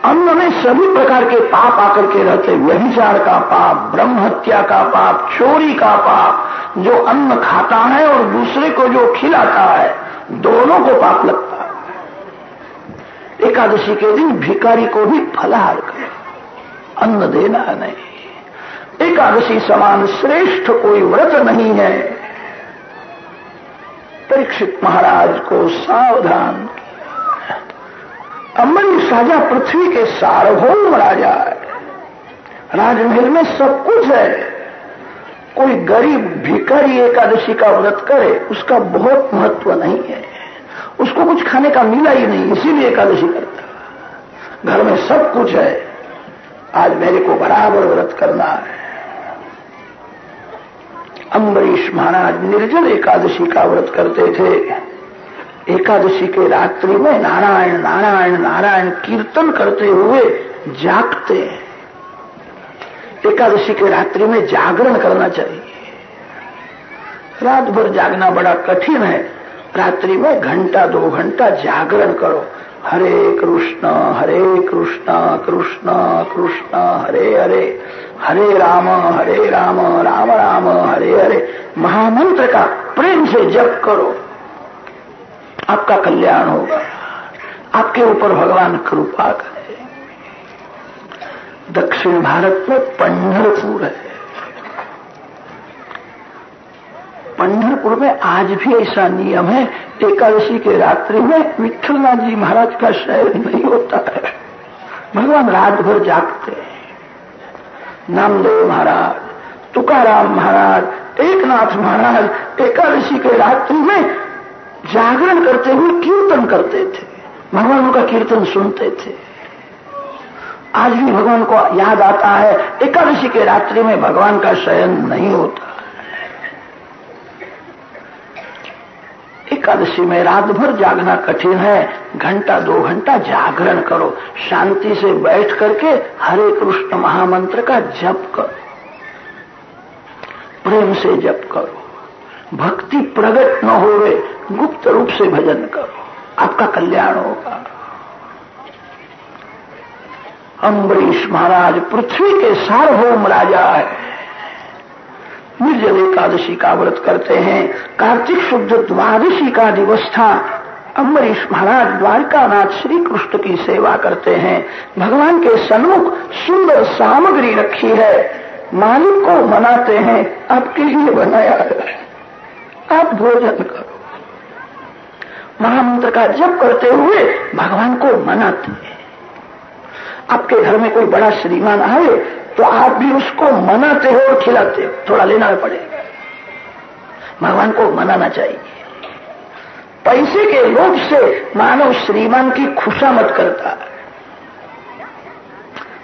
[SPEAKER 1] अन्न में सभी प्रकार के पाप आकर के रहते, व्यभिचार का पाप, ब्रह्म हत्या का पाप, चोरी का पाप। जो अन्न खाता है और दूसरे को जो खिलाता है, दोनों को पाप लगता है। एकादशी के दिन भिखारी को भी फलाहार करे, अन्न देना नहीं। एकादशी समान श्रेष्ठ कोई व्रत नहीं है। परीक्षित महाराज को सावधान। अम्बरीश राजा पृथ्वी के सार्वभौम राजा है, राजमहल में सब कुछ है। कोई गरीब भिखारी एकादशी का व्रत करे उसका बहुत महत्व नहीं है, उसको कुछ खाने का मिला ही नहीं, इसीलिए एकादशी करता। घर में सब कुछ है, आज मेरे को बराबर व्रत करना है। अम्बरीश महाराज निर्जल एकादशी का व्रत करते थे। एकादशी के रात्रि में नारायण नारायण नारायण कीर्तन करते हुए जागते। एकादशी के रात्रि में जागरण करना चाहिए। रात भर जागना बड़ा कठिन है, रात्रि में घंटा 2 घंटा जागरण करो। हरे कृष्ण कृष्ण कृष्ण हरे हरे, हरे राम राम राम हरे हरे। महामंत्र का प्रेम से जप करो, आपका कल्याण होगा। आपके ऊपर भगवान कृपा करे। दक्षिण भारत में पंढरपुर है। पंढरपुर में आज भी ऐसा नियम है, एकादशी के रात्रि में विठलनाथ जी महाराज का शयन नहीं होता है, भगवान रात भर जागते हैं। नामदेव महाराज, तुकाराम महाराज, एकनाथ महाराज एकादशी के रात्रि में जागरण करते हुए कीर्तन करते थे, भगवान का कीर्तन सुनते थे। आज भी भगवान को याद आता है, एकादशी के रात्रि में भगवान का शयन नहीं होता। एकादशी में रात भर जागना कठिन है, घंटा 2 घंटा जागरण करो, शांति से बैठ करके हरे कृष्ण महामंत्र का जप करो, प्रेम से जप करो। भक्ति प्रकट न होवे, गुप्त रूप से भजन करो, आपका कल्याण होगा। अम्बरीश महाराज पृथ्वी के सार्वभौम राजा है, निर्जल एकादशी का व्रत करते हैं। कार्तिक शुद्ध द्वादशी का दिवस था। अम्बरीश महाराज द्वारकानाथ श्री कृष्ण की सेवा करते हैं। भगवान के सन्मुख सुंदर सामग्री रखी है। मालिक को मनाते हैं, आपके लिए बनाया है, आप भोजन करो। महामंत्र का जप करते हुए भगवान को मनाते हैं। आपके घर में कोई बड़ा श्रीमान आए तो आप भी उसको मनाते हो और खिलाते हो, थोड़ा लेना पड़ेगा। भगवान को मनाना चाहिए। पैसे के लोभ से मानव श्रीमान की खुशामद करता है।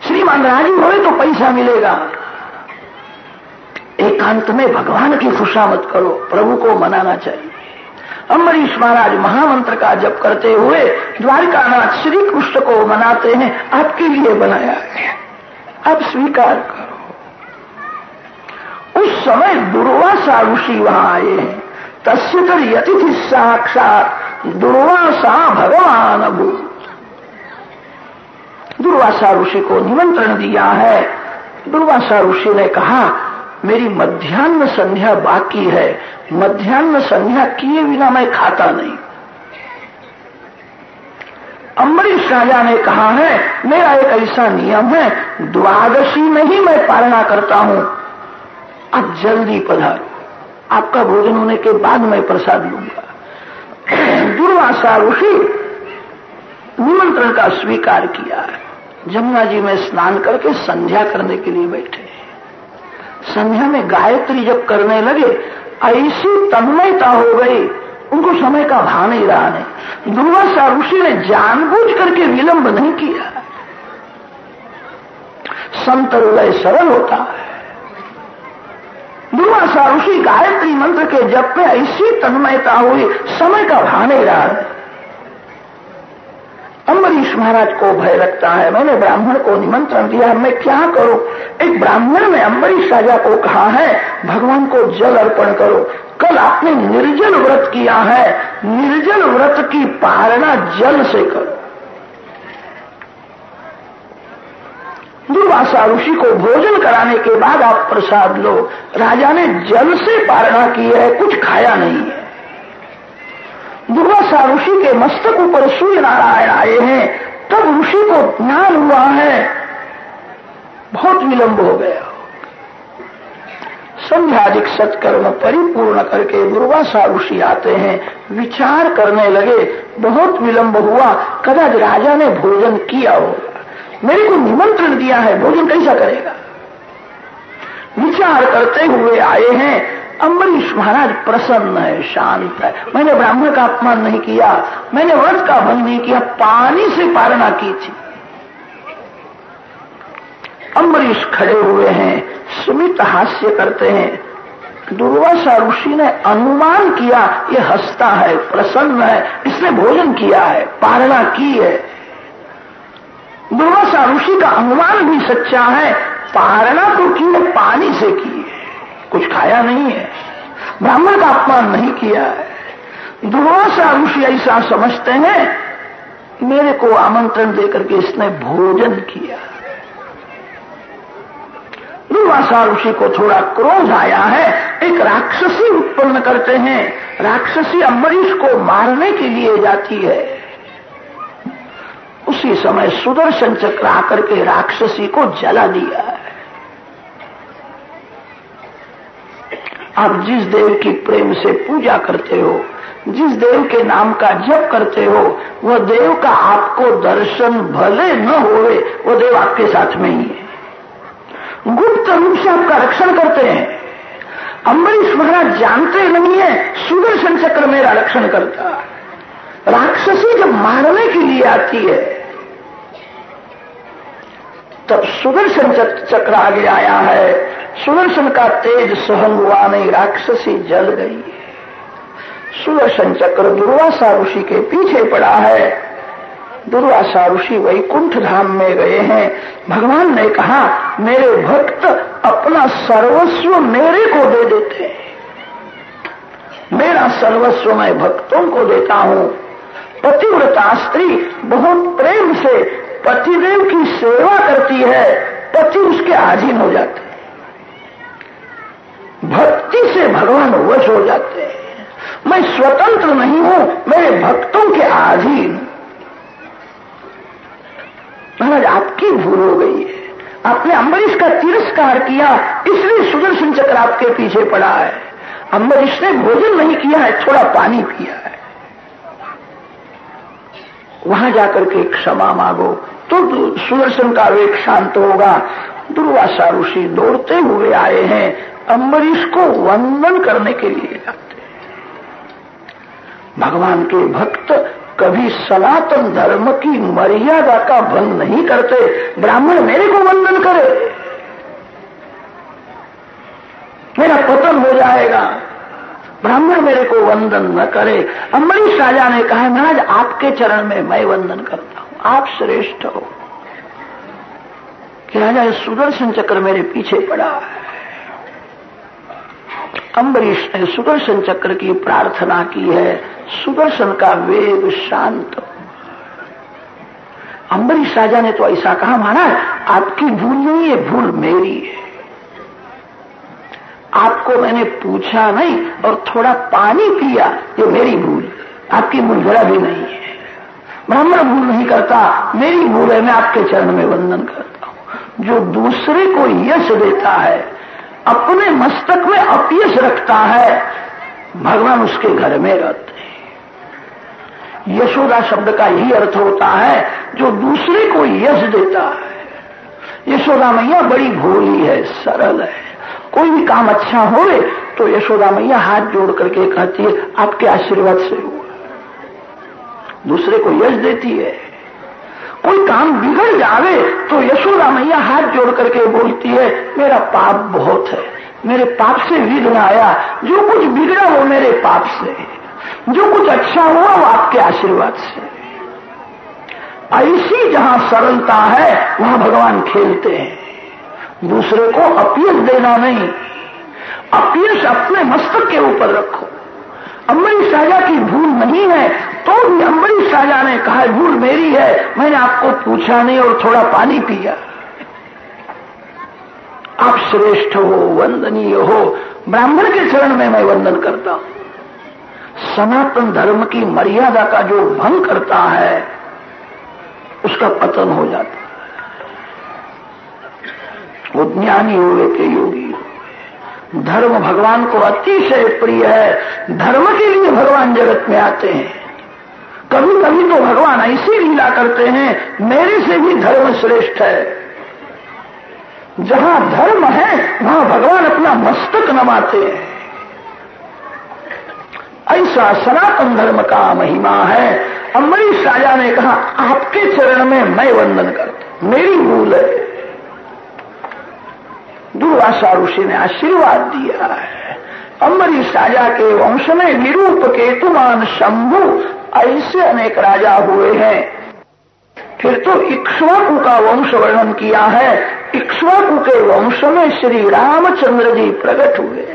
[SPEAKER 1] श्रीमान राजी होए तो पैसा मिलेगा। एकांत में भगवान की खुशामद करो, प्रभु को मनाना चाहिए। अम्बरीश महाराज महामंत्र का जप करते हुए द्वारकानाथ श्री कृष्ण को मनाते हैं, आपके लिए बनाया है, आप स्वीकार करो। उस समय दुर्वासा ऋषि वहां आए हैं। तस्य तर यतिथि साक्षात दुर्वासा भगवान अभूत। दुर्वासा ऋषि को निमंत्रण दिया है। दुर्वासा ऋषि ने कहा, मेरी मध्याह्न संध्या बाकी है, मध्याह्न संध्या किए बिना मैं खाता नहीं। अम्बरीश राजा ने कहा है, मेरा एक ऐसा नियम है, द्वादशी में ही मैं पारणा करता हूं, आप जल्दी पधारो, आपका भोजन होने के बाद मैं प्रसाद लूंगा। दुर्वासा ऋषि निमंत्रण का स्वीकार किया है। जमुना जी में स्नान करके संध्या करने के लिए बैठे। संध्या में गायत्री जब करने लगे, ऐसी तन्मयता हो गई, उनको समय का भान ही रहा नहीं। दुर्वासा ऋषि ने जानबूझ करके विलंब नहीं किया। संत हृदय सरल होता है। दुर्वासा ऋषि गायत्री मंत्र के जप में ऐसी तन्मयता हुई, समय का भान ही रहा नहीं। अम्बरीश महाराज को भय लगता है, मैंने ब्राह्मण को निमंत्रण दिया, मैं क्या करूं। एक ब्राह्मण ने अम्बरीश राजा को कहा है, भगवान को जल अर्पण करो। कल आपने निर्जल व्रत किया है, निर्जल व्रत की पारणा जल से करो। दुर्वासा ऋषि को भोजन कराने के बाद आप प्रसाद लो। राजा ने जल से पारणा की है, कुछ खाया नहीं है। दुर्वासा ऋषि के मस्तक ऊपर सूर्य नारायण आए हैं, तब ऋषि को ज्ञान हुआ है, बहुत विलंब हो गया। संध्यादिक सत्कर्म परिपूर्ण करके दुर्वासा ऋषि आते हैं, विचार करने लगे, बहुत विलंब हुआ, कदाच राजा ने भोजन किया होगा, मेरे को निमंत्रण दिया है, भोजन कैसा करेगा। विचार करते हुए आए हैं। अम्बरीश महाराज प्रसन्न है, शांत है, मैंने ब्राह्मण का अपमान नहीं किया, मैंने व्रत का भंग नहीं किया, पानी से पारणा की थी। अम्बरीश खड़े हुए हैं, स्मित हास्य करते हैं। दुर्वासा ऋषि ने अनुमान किया, ये हंसता है, प्रसन्न है, इसने भोजन किया है, पारणा की है। दुर्वासा ऋषि का अनुमान भी सच्चा है, पारणा तो की है, पानी से की है, कुछ खाया नहीं है, ब्राह्मण का अपमान नहीं किया है। दुर्वासा ऋषि ऐसा समझते हैं, मेरे को आमंत्रण देकर के इसने भोजन किया। दुर्वासा ऋषि को थोड़ा क्रोध आया है, एक राक्षसी उत्पन्न करते हैं। राक्षसी अम्बरीश को मारने के लिए जाती है। उसी समय सुदर्शन चक्र आकर के राक्षसी को जला दिया है। आप जिस देव की प्रेम से पूजा करते हो, जिस देव के नाम का जप करते हो, वह देव का आपको दर्शन भले न होवे, वह देव आपके साथ में ही है, गुप्त रूप से आपका रक्षण करते हैं। अम्बरीश महाराज जानते नहीं है, सुदर्शन चक्र मेरा रक्षण करता। राक्षसी जब मारने के लिए आती है, तब सुदर्शन चक्र आगे आया है। सुदर्शन का तेज सहन हुआ नहीं, राक्षसी जल गई है। सुदर्शन चक्र दुर्वासा ऋषि के पीछे पड़ा है। दुर्वासा ऋषि वैकुंठ धाम में गए हैं। भगवान ने कहा, मेरे भक्त अपना सर्वस्व मेरे को दे देते हैं, मेरा सर्वस्व मैं भक्तों को देता हूं। पतिव्रता स्त्री बहुत प्रेम से पतिदेव की सेवा करती है, पति उसके अधीन हो जाते हैं। भक्त भगवान वश हो जाते हैं। मैं स्वतंत्र नहीं हूं, मेरे भक्तों के अधीन। महाराज आपकी भूल हो गई है, आपने अम्बरीश का तिरस्कार किया, इसलिए सुदर्शन चक्र आपके पीछे पड़ा है। अम्बरीश ने भोजन नहीं किया है, थोड़ा पानी पिया है। वहां जाकर के क्षमा मांगो तो सुदर्शन का वेग शांत होगा। दुर्वासा ऋषि दौड़ते हुए आए हैं, अम्बरीश को वंदन करने के लिए जाते हैं। भगवान के भक्त कभी सनातन धर्म की मर्यादा का भंग नहीं करते। ब्राह्मण मेरे को वंदन करे, मेरा पतन हो जाएगा, ब्राह्मण मेरे को वंदन न करे। अम्बरीश राजा ने कहा, महाराज आपके चरण में मैं वंदन करता हूं, आप श्रेष्ठ हो। कि राजा सुदर्शन चक्र मेरे पीछे पड़ा है। अम्बरीश ने सुदर्शन चक्र की प्रार्थना की है, सुदर्शन का वेग शांत। अम्बरीश राजा ने तो ऐसा कहा, महाराज आपकी भूल नहीं है, भूल मेरी है। आपको मैंने पूछा नहीं और थोड़ा पानी पिया, ये मेरी भूल, आपकी भूल जरा भी नहीं है। ब्राह्मण भूल नहीं करता, मेरी भूल है, मैं आपके चरण में वंदन करता हूं। जो दूसरे को यश देता है, अपने मस्तक में अपयश रखता है, भगवान उसके घर में रहते हैं। यशोदा शब्द का यही अर्थ होता है, जो दूसरे को यश देता है। यशोदा मैया बड़ी भोली है, सरल है, कोई भी काम अच्छा होवे तो यशोदा मैया हाथ जोड़ करके कहती है आपके आशीर्वाद से हुआ, दूसरे को यश देती है। कोई काम बिगड़ जावे तो यशोदा मैया हाथ जोड़ करके बोलती है मेरा पाप बहुत है, मेरे पाप से विघ्न आया, जो कुछ बिगड़ा वो मेरे पाप से, जो कुछ अच्छा हुआ वो आपके आशीर्वाद से। ऐसी जहां सरलता है वहां भगवान खेलते हैं। दूसरे को अपयश देना नहीं, अपयश अपने मस्तक के ऊपर रखो। अम्बरीश राजा की भूल नहीं है तो भी अम्बरीश राजा ने कहा भूल मेरी है, मैंने आपको पूछा नहीं और थोड़ा पानी पिया। आप श्रेष्ठ हो, वंदनीय हो, ब्राह्मण के चरण में मैं वंदन करता हूं। सनातन धर्म की मर्यादा का जो भंग करता है उसका पतन हो जाता है। वो ज्ञानी हुए के योगी हुए। धर्म भगवान को अतिशय प्रिय है, धर्म के लिए भगवान जगत में आते हैं। कभी कभी तो भगवान ऐसी लीला करते हैं मेरे से भी धर्म श्रेष्ठ है। जहां धर्म है वहां भगवान अपना मस्तक नमाते हैं। ऐसा सनातन धर्म का महिमा है। अम्बरीश राजा ने कहा आपके चरण में मैं वंदन करता, मेरी भूल है। दुर्वासा ऋषि ने आशीर्वाद दिया है। अम्बरीश राजा के वंश में विरूप, केतुमान, शंभु ऐसे अनेक राजा हुए हैं। फिर तो इक्ष्वाकु का वंश वर्णन किया है। इक्ष्वाकु के वंश में श्री रामचंद्र जी प्रकट हुए।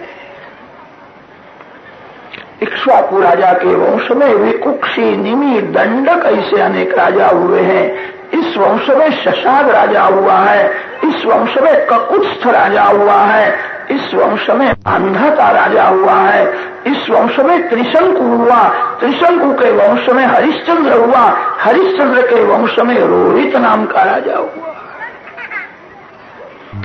[SPEAKER 1] इक्ष्वाकु राजा के वंश में विकुक्षी, निमि, दंडक ऐसे अनेक राजा हुए हैं। इस वंश में शशाग राजा हुआ है, इस वंश में ककुत्स्थ राजा हुआ है, इस वंश में अंधता राजा हुआ है, इस वंश में त्रिशंकु हुआ, त्रिशंकु के वंश में हरिश्चंद्र हुआ, हरिश्चंद्र के वंश में रोहित नाम का राजा हुआ।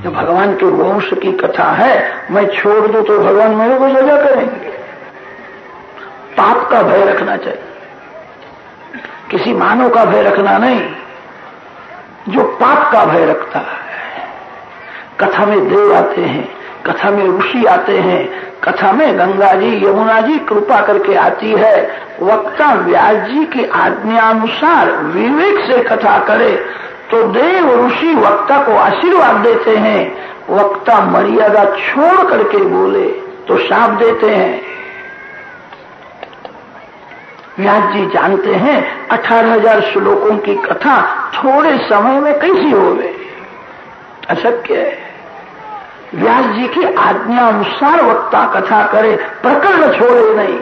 [SPEAKER 1] तो भगवान के वंश की कथा है, मैं छोड़ दूं तो भगवान मेरे को सजा करेंगे। पाप का भय रखना चाहिए, किसी मानव का भय रखना नहीं, जो पाप का भय रखता है। कथा में देव आते हैं, कथा में ऋषि आते हैं, कथा में गंगा जी, यमुना जी कृपा करके आती है। वक्ता व्यास जी की आज्ञानुसार विवेक से कथा करे तो देव ऋषि वक्ता को आशीर्वाद देते हैं। वक्ता मर्यादा छोड़ करके बोले तो शाप देते हैं। व्यास जी जानते हैं 18,000 श्लोकों की कथा थोड़े समय में कैसी हो गई, अशक्य है। व्यास जी की आज्ञा अनुसार वक्ता कथा करे, प्रकरण छोड़े नहीं।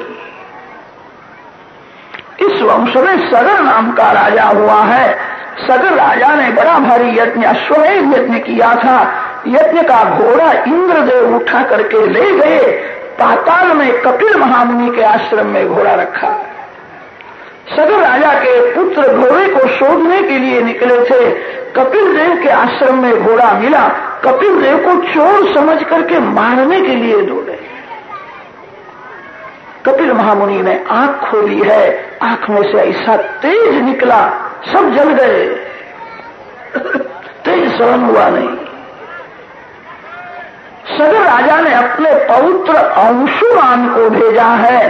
[SPEAKER 1] इस वंश में सगर नाम का राजा हुआ है। सगर राजा ने बड़ा भारी यज्ञ, अश्वमेध यज्ञ किया था। यज्ञ का घोड़ा इंद्रदेव उठा करके ले गए पाताल में कपिल महामुनि के आश्रम में घोड़ा रखा है। सगर राजा के पुत्र घोड़े को शोधने के लिए निकले थे। कपिल देव के आश्रम में घोड़ा मिला। कपिल देव को चोर समझ करके मारने के लिए दौड़े। कपिल महामुनि ने आंख खोली है, आंख में से ऐसा तेज निकला, सब जल गए। तेज सहन हुआ नहीं। सगर राजा ने अपने पौत्र अंशुमान को भेजा है।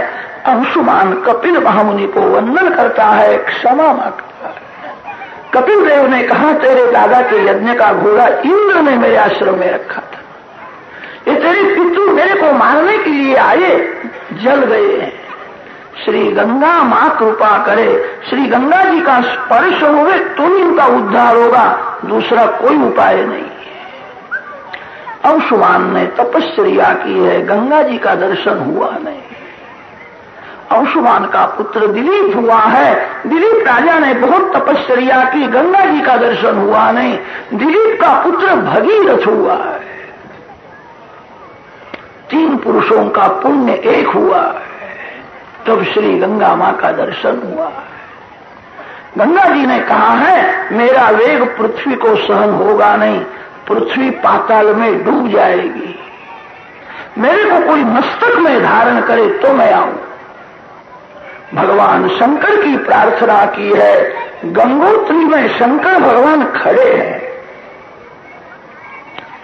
[SPEAKER 1] अंशुमान कपिल महामुनि को वंदन करता है, क्षमा मांगता है। कपिल देव ने कहा, तेरे दादा के यज्ञ का घोड़ा इंद्र ने मेरे आश्रम में रखा था। ये तेरे पितृ मेरे को मारने के लिए आए, जल गए। श्री गंगा मां कृपा करे, श्री गंगा जी का स्पर्श होवे तो ही उनका उद्धार होगा, दूसरा कोई उपाय नहीं। अंशुमान ने तपस्या की है, गंगा जी का दर्शन हुआ नहीं। अंशुमान का पुत्र दिलीप हुआ है। दिलीप राजा ने बहुत तपस्या की, गंगा जी का दर्शन हुआ नहीं। दिलीप का पुत्र भगीरथ हुआ है। 3 पुरुषों का पुण्य एक हुआ है, तब श्री गंगा मां का दर्शन हुआ है। गंगा जी ने कहा है, मेरा वेग पृथ्वी को सहन होगा नहीं, पृथ्वी पाताल में डूब जाएगी। मेरे को कोई मस्तक में धारण करे तो मैं आऊं। भगवान शंकर की प्रार्थना की है। गंगोत्री में शंकर भगवान खड़े हैं।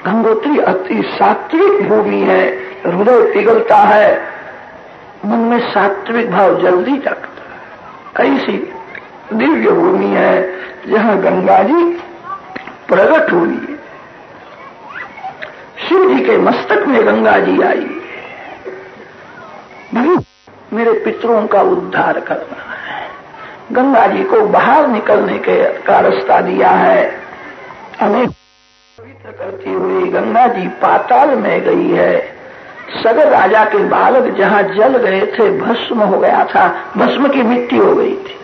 [SPEAKER 1] गंगोत्री अति सात्विक भूमि है, हृदय पिघलता है, मन में सात्विक भाव जल्दी जागता है। ऐसी दिव्य भूमि है जहां गंगा जी प्रकट हुई है। शिव जी के मस्तक में गंगा जी आई। भाई मेरे पितरों का उद्धार करना है। गंगा जी को बाहर निकलने का रास्ता दिया है। हमें पवित्र करती हुई गंगा जी पाताल में गई है। सगर राजा के बालक जहां जल गए थे, भस्म हो गया था, भस्म की मिट्टी हो गई थी।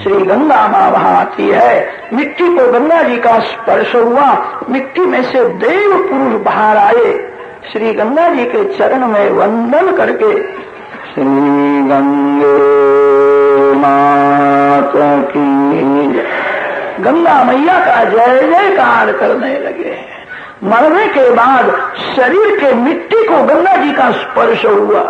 [SPEAKER 1] श्री गंगा मां वहां आती है। मिट्टी को गंगा जी का स्पर्श हुआ, मिट्टी में से देव पुरुष बाहर आए। श्री गंगा जी के चरण में वंदन करके श्री गंगे माता की, गंगा मैया का जय जयकार करने लगे। मरने के बाद शरीर के मिट्टी को गंगा जी का स्पर्श हुआ,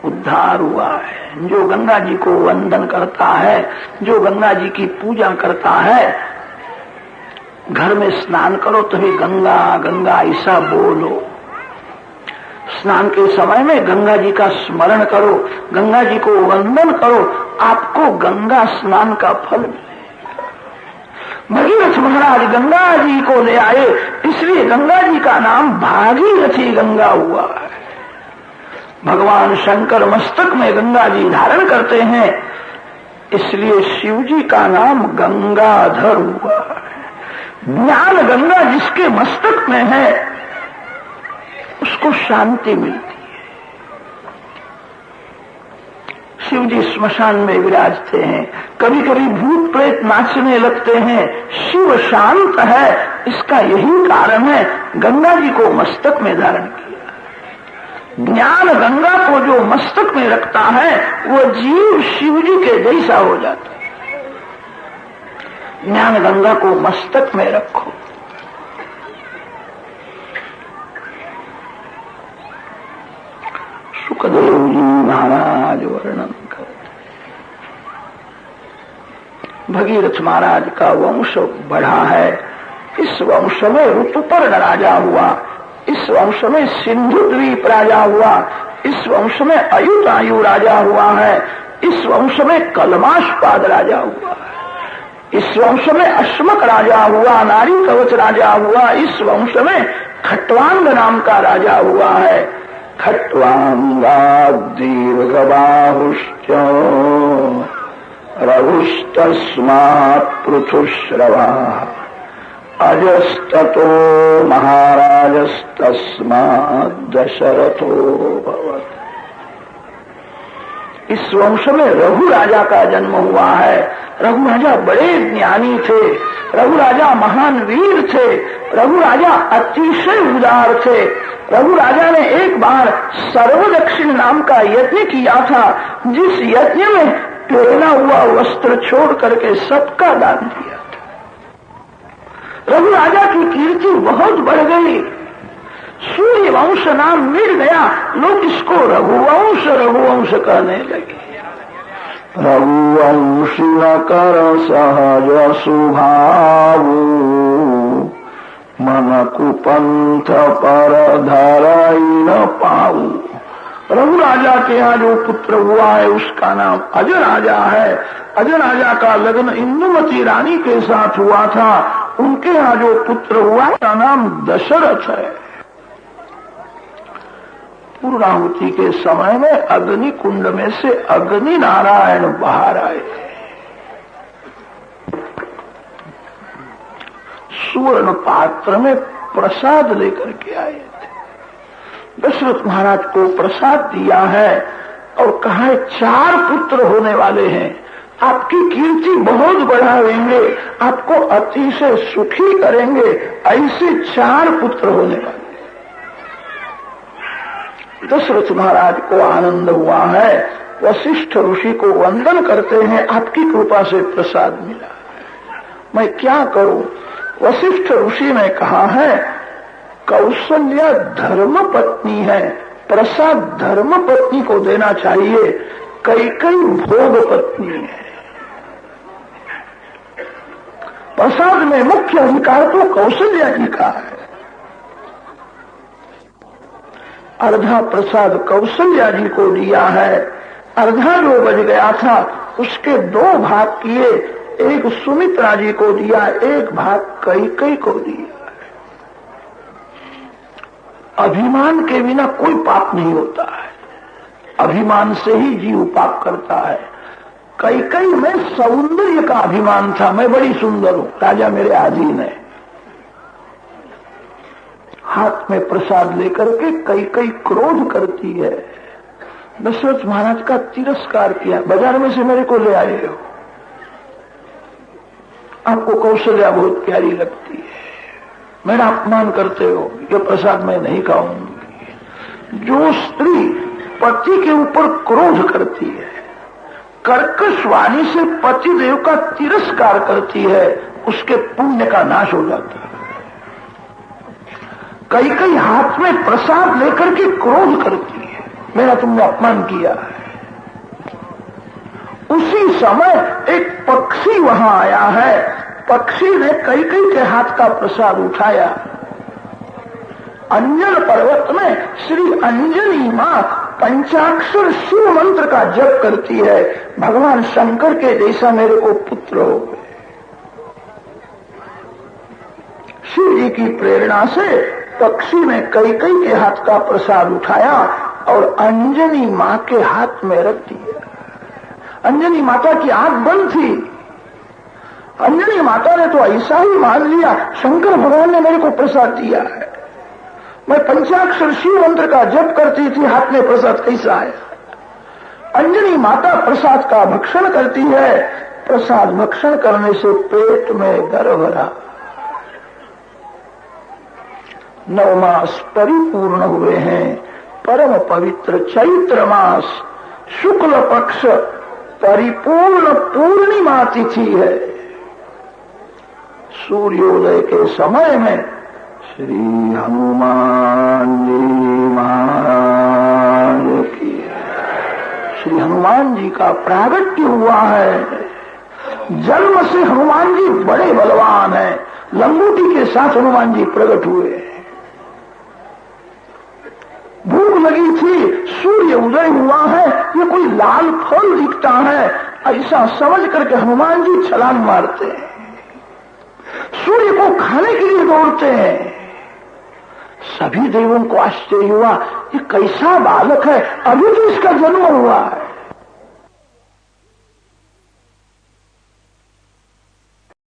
[SPEAKER 1] उद्धार हुआ है। जो गंगा जी को वंदन करता है, जो गंगा जी की पूजा करता है, घर में स्नान करो तो भी गंगा गंगा ऐसा बोलो। स्नान के समय में गंगा जी का स्मरण करो, गंगा जी को वंदन करो, आपको गंगा स्नान का फल मिलेगा। भगीरथ महाराज गंगा जी को ले आए, इसलिए गंगा जी का नाम भागीरथी गंगा हुआ है। भगवान शंकर मस्तक में गंगा जी धारण करते हैं, इसलिए शिव जी का नाम गंगाधर हुआ है। ज्ञान गंगा जिसके मस्तक में है, उसको शांति मिलती है। शिव जी स्मशान में विराजते हैं, कभी कभी भूत प्रेत नाचने लगते हैं। शिव शांत है, इसका यही कारण है, गंगा जी को मस्तक में धारण किया। ज्ञान गंगा को जो मस्तक में रखता है, वो जीव शिव जी के जैसा हो जाता है। ज्ञान गंगा को मस्तक में रखो। सुखदेव जी महाराज वर्णन करते, भगीरथ महाराज का वंश बढ़ा है। इस वंश में ऋतुपर्ण राजा हुआ, इस वंश में सिंधु द्वीप राजा हुआ, इस वंश में अयुतायु राजा हुआ है, इस वंश में कलमाशपाद राजा हुआ है, इस वंश में अश्मक राजा हुआ, नारी कवच राजा हुआ, इस वंश में खट्वांग नाम का राजा हुआ है। खट्वांगा दीर्घबाहुश्च रघुस्तस्मात् पृथुश्रवा अजस्ततो महाराजस्तस्मात् दशरथो भवत्। इस वंश में रघु राजा का जन्म हुआ है। रघु राजा बड़े ज्ञानी थे, रघु राजा महान वीर थे, रघु राजा अतिशय उदार थे। रघु राजा ने एक बार सर्वदक्षिण नाम का यज्ञ किया था, जिस यज्ञ में पहना हुआ वस्त्र छोड़ करके सबका दान दिया था। रघु राजा की कीर्ति बहुत बढ़ गई, सूर्य वंश नाम मिट गया, लोग इसको रघुवंश कहने लगे। रघुवंशी न कर सहज स्वभाव, मन कुपंथ पर धराई न पाऊ। रघु राजा के यहाँ जो पुत्र हुआ है उसका नाम अज राजा है। अज राजा का लग्न इंदुमती रानी के साथ हुआ था। उनके यहाँ जो पुत्र हुआ उसका नाम दशरथ है। पूर्णाहुति के समय में अग्नि कुंड में से अग्नि नारायण बाहर आए, सुवर्ण पात्र में प्रसाद लेकर के आए थे। दशरथ महाराज को प्रसाद दिया है और कहा है 4 पुत्र होने वाले हैं, आपकी कीर्ति बहुत बढ़ाएंगे, आपको अतिशय सुखी करेंगे, ऐसे 4 पुत्र होने वाले। दशरथ महाराज को आनंद हुआ है, वशिष्ठ ऋषि को वंदन करते हैं, आपकी कृपा से प्रसाद मिला, मैं क्या करूं। वशिष्ठ ऋषि ने कहा है कौशल्या धर्म पत्नी है, प्रसाद धर्म पत्नी को देना चाहिए, कैकेयी भोग पत्नी है। प्रसाद में मुख्य अधिकार तो कौशल्या जी का है। अर्धा प्रसाद कौशल्या जी को दिया है, अर्धा जो बच गया था उसके 2 भाग किए, एक सुमित्रा जी को दिया, एक भाग कैकेयी को दिया। अभिमान के बिना कोई पाप नहीं होता है, अभिमान से ही जीव पाप करता है। कैकेयी में सौंदर्य का अभिमान था, मैं बड़ी सुंदर हूं, राजा मेरे अधीन है। हाथ में प्रसाद लेकर के कैकेयी क्रोध करती है। दशरथ महाराज का तिरस्कार किया, बाजार में से मेरे को ले आए हो, आपको कौशल्या बहुत प्यारी लगती है, मेरा अपमान करते हो, ये प्रसाद मैं नहीं खाऊंगी। जो स्त्री पति के ऊपर क्रोध करती है, कर्कश वाणी से पति देव का तिरस्कार करती है, उसके पुण्य का नाश हो जाता है। कैकेयी हाथ में प्रसाद लेकर के क्रोध करती है, मेरा तुमने अपमान किया है। उसी समय एक पक्षी वहां आया है, पक्षी ने कैकेयी के हाथ का प्रसाद उठाया। अंजन पर्वत में श्री अंजनी मां पंचाक्षर शिव मंत्र का जप करती है, भगवान शंकर के जैसा मेरे को पुत्र हो गए। शिव जी की प्रेरणा से पक्षी ने कैकेयी के हाथ का प्रसाद उठाया और अंजनी मां के हाथ में रख दिया। अंजनी माता की आंख बंद थी, अंजनी माता ने तो ऐसा ही मान लिया शंकर भगवान ने मेरे को प्रसाद दिया है, मैं पंचाक्षर शिव मंत्र का जप करती थी, हाथ में प्रसाद कैसा है। अंजनी माता प्रसाद का भक्षण करती है, प्रसाद भक्षण करने से पेट में गर्भ रहा। 9 मास परिपूर्ण हुए हैं, परम पवित्र चैत्र मास शुक्ल पक्ष परिपूर्ण पूर्णिमा तिथि है। सूर्योदय के समय में श्री हनुमान जी महाराज की, श्री हनुमान जी का प्रागट्य हुआ है। जन्म से हनुमान जी बड़े बलवान हैं, लंगोटी के साथ हनुमान जी प्रकट हुए। भूख लगी थी, सूर्य उदय हुआ है, ये कोई लाल फल दिखता है, ऐसा समझ करके हनुमान जी छलांग मारते हैं, सूर्य को खाने के लिए दौड़ते हैं। सभी देवों को आश्चर्य हुआ, ये कैसा बालक है, अभी तो इसका जन्म हुआ है।